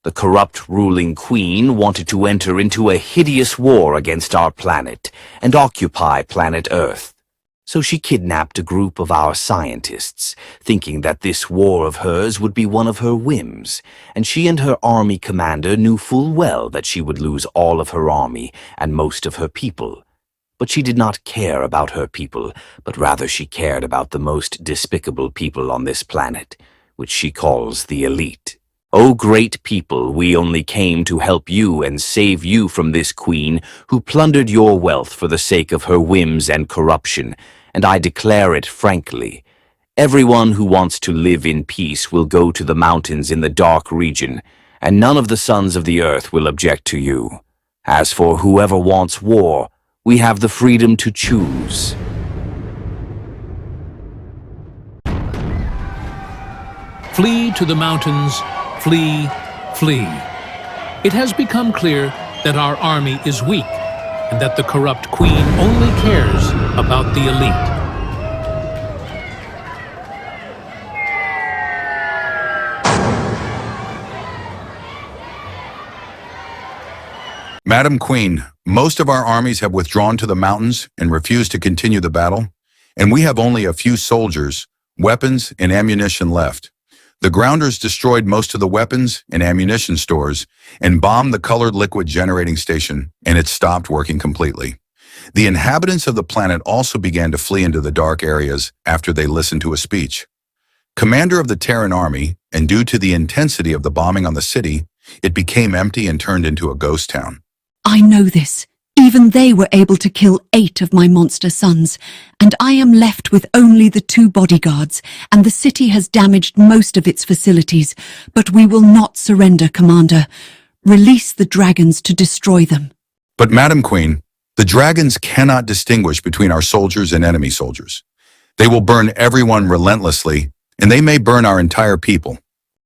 The corrupt ruling queen wanted to enter into a hideous war against our planet and occupy planet Earth. So she kidnapped a group of our scientists, thinking that this war of hers would be one of her whims, and she and her army commander knew full well that she would lose all of her army and most of her people. But she did not care about her people, but rather she cared about the most despicable people on this planet, which she calls the elite. O great people, we only came to help you and save you from this queen who plundered your wealth for the sake of her whims and corruption, and I declare it frankly. Everyone who wants to live in peace will go to the mountains in the dark region, and none of the sons of the earth will object to you. As for whoever wants war, we have the freedom to choose. Flee to the mountains, flee, flee. It has become clear that our army is weak and that the corrupt queen only cares about the elite. Madam Queen, most of our armies have withdrawn to the mountains and refused to continue the battle, and we have only a few soldiers, weapons, and ammunition left. The grounders destroyed most of the weapons and ammunition stores and bombed the colored liquid generating station, and it stopped working completely. The inhabitants of the planet also began to flee into the dark areas after they listened to a speech. Commander of the Terran army, and due to the intensity of the bombing on the city, it became empty and turned into a ghost town. I know this. Even they were able to kill 8 of my monster sons, and I am left with only the 2 bodyguards, and the city has damaged most of its facilities. But we will not surrender, Commander. Release the dragons to destroy them. But Madam Queen, the dragons cannot distinguish between our soldiers and enemy soldiers. They will burn everyone relentlessly, and they may burn our entire people.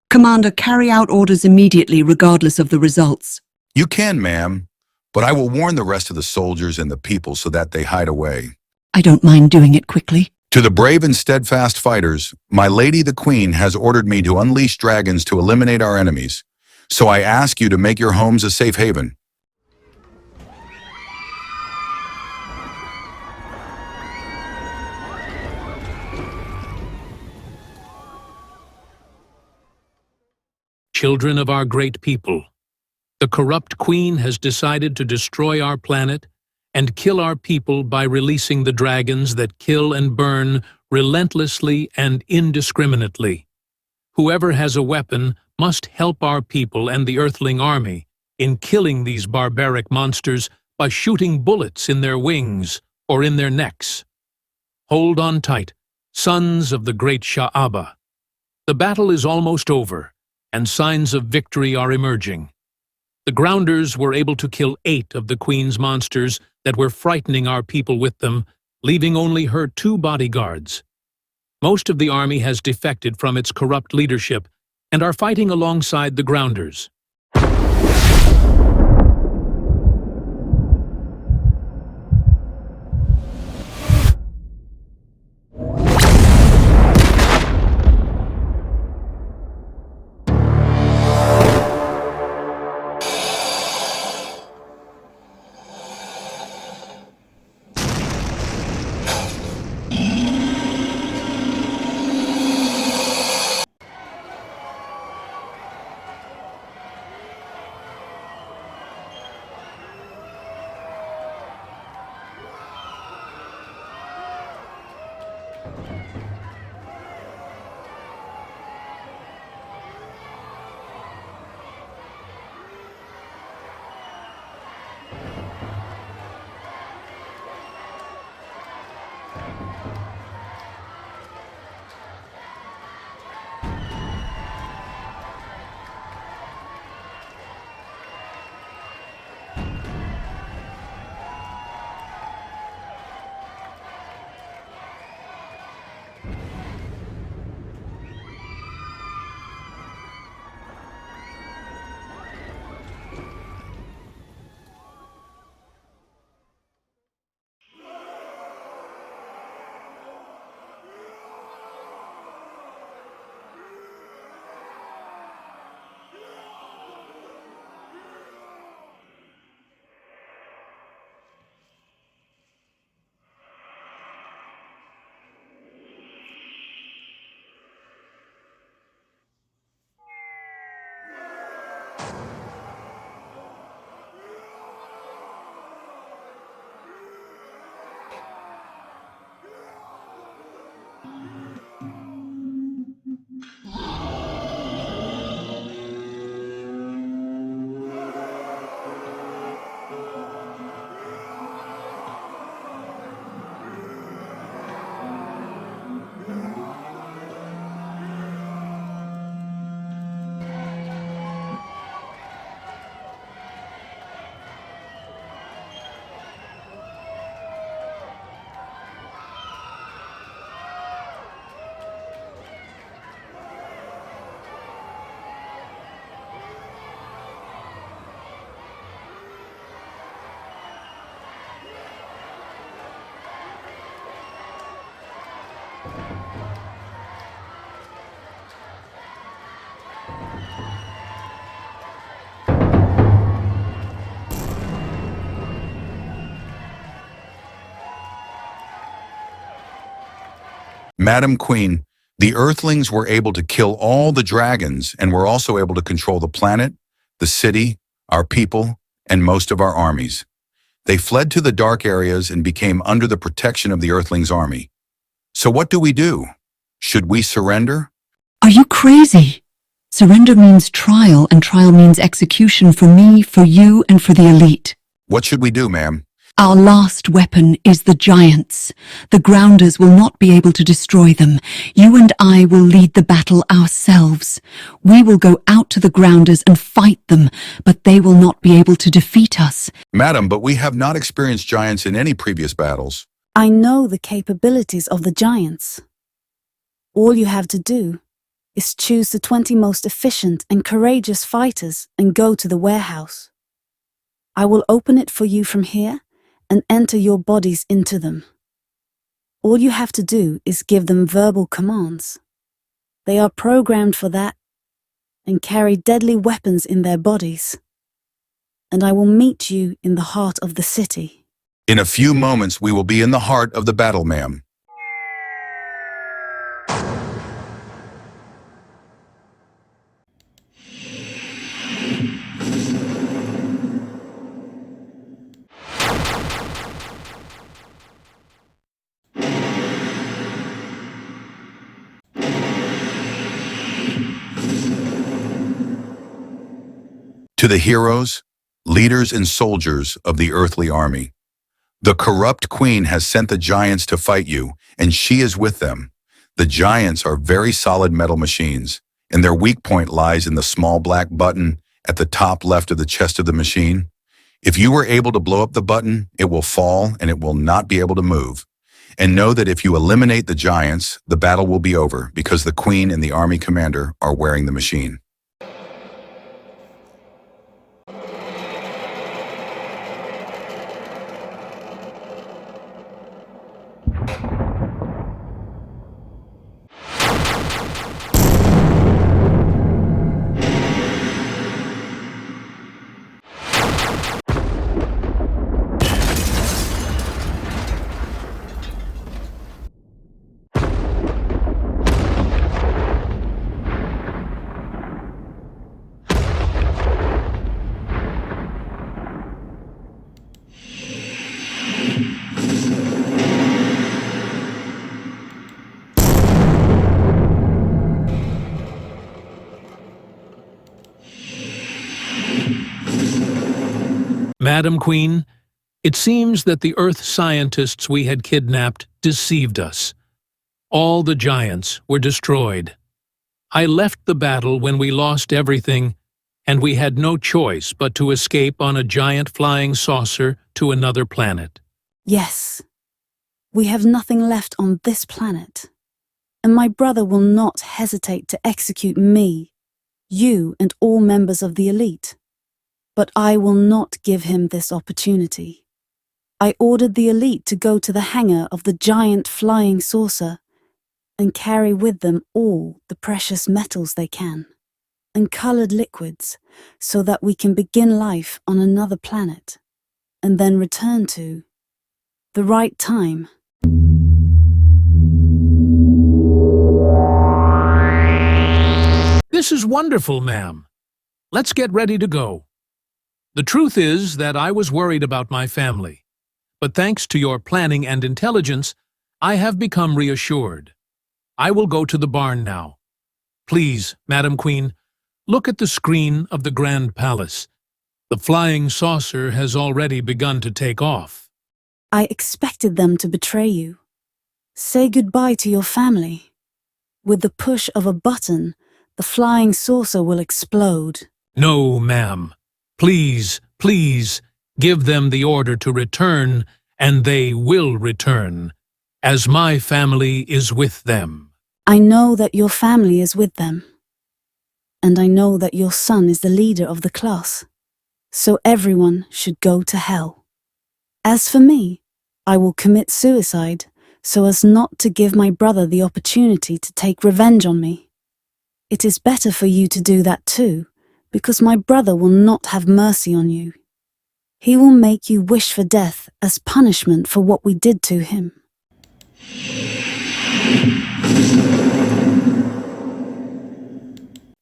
Commander, carry out orders immediately, regardless of the results. You can, ma'am, but I will warn the rest of the soldiers and the people so that they hide away. I don't mind doing it quickly. To the brave and steadfast fighters, my lady the Queen has ordered me to unleash dragons to eliminate our enemies. So I ask you to make your homes a safe haven. Children of our great people, the corrupt queen has decided to destroy our planet and kill our people by releasing the dragons that kill and burn relentlessly and indiscriminately. Whoever has a weapon must help our people and the Earthling army in killing these barbaric monsters by shooting bullets in their wings or in their necks. Hold on tight, sons of the great Sha'aba. The battle is almost over, and signs of victory are emerging. The grounders were able to kill 8 of the Queen's monsters that were frightening our people with them, leaving only her 2 bodyguards. Most of the army has defected from its corrupt leadership and are fighting alongside the grounders. Madam Queen, the Earthlings were able to kill all the dragons and were also able to control the planet, the city, our people, and most of our armies. They fled to the dark areas and became under the protection of the Earthlings' army. So what do we do? Should we surrender? Are you crazy? Surrender means trial, and trial means execution for me, for you, and for the elite. What should we do, ma'am? Our last weapon is the giants. The grounders will not be able to destroy them. You and I will lead the battle ourselves. We will go out to the grounders and fight them, but they will not be able to defeat us. Madam, but we have not experienced giants in any previous battles. I know the capabilities of the giants. All you have to do is choose the 20 most efficient and courageous fighters and go to the warehouse. I will open it for you from here and enter your bodies into them. All you have to do is give them verbal commands. They are programmed for that and carry deadly weapons in their bodies. And I will meet you in the heart of the city. In a few moments, we will be in the heart of the battle, ma'am. To the heroes, leaders, and soldiers of the earthly army. The corrupt queen has sent the giants to fight you, and she is with them. The giants are very solid metal machines, and their weak point lies in the small black button at the top left of the chest of the machine. If you were able to blow up the button, it will fall and it will not be able to move. And know that if you eliminate the giants, the battle will be over because the queen and the army commander are wearing the machine. Madam Queen, it seems that the Earth scientists we had kidnapped deceived us. All the giants were destroyed. I left the battle when we lost everything, and we had no choice but to escape on a giant flying saucer to another planet. Yes, we have nothing left on this planet, and my brother will not hesitate to execute me, you, and all members of the elite. But I will not give him this opportunity. I ordered the elite to go to the hangar of the giant flying saucer and carry with them all the precious metals they can, and colored liquids, so that we can begin life on another planet, and then return to the right time. This is wonderful, ma'am. Let's get ready to go. The truth is that I was worried about my family, but thanks to your planning and intelligence, I have become reassured. I will go to the barn now. Please, Madam Queen, look at the screen of the Grand Palace. The flying saucer has already begun to take off. I expected them to betray you. Say goodbye to your family. With the push of a button, the flying saucer will explode. No, ma'am. Please, please, give them the order to return, and they will return, as my family is with them. I know that your family is with them, and I know that your son is the leader of the class, so everyone should go to hell. As for me, I will commit suicide so as not to give my brother the opportunity to take revenge on me. It is better for you to do that too, because my brother will not have mercy on you. He will make you wish for death as punishment for what we did to him.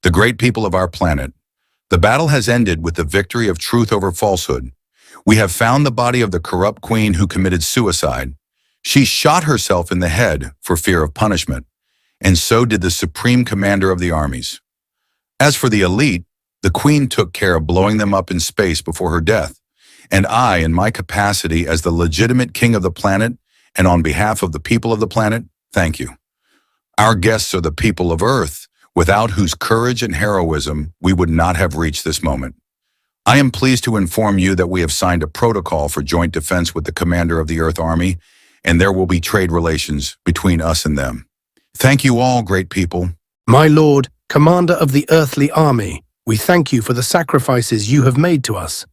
The great people of our planet, the battle has ended with the victory of truth over falsehood. We have found the body of the corrupt queen who committed suicide. She shot herself in the head for fear of punishment, and so did the supreme commander of the armies. As for the elite, the queen took care of blowing them up in space before her death, and I, in my capacity as the legitimate king of the planet, and on behalf of the people of the planet, thank you. Our guests are the people of Earth, without whose courage and heroism we would not have reached this moment. I am pleased to inform you that we have signed a protocol for joint defense with the commander of the Earth Army, and there will be trade relations between us and them. Thank you all, great people. My lord, commander of the earthly army, we thank you for the sacrifices you have made to us.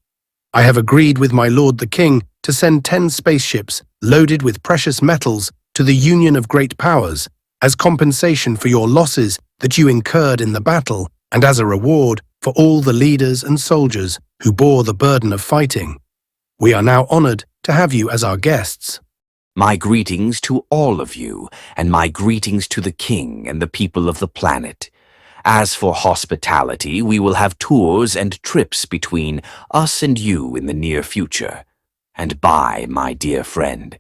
I have agreed with my lord the king to send 10 spaceships loaded with precious metals to the Union of Great Powers as compensation for your losses that you incurred in the battle and as a reward for all the leaders and soldiers who bore the burden of fighting. We are now honored to have you as our guests. My greetings to all of you, and my greetings to the king and the people of the planet. As for hospitality, we will have tours and trips between us and you in the near future. And bye, my dear friend.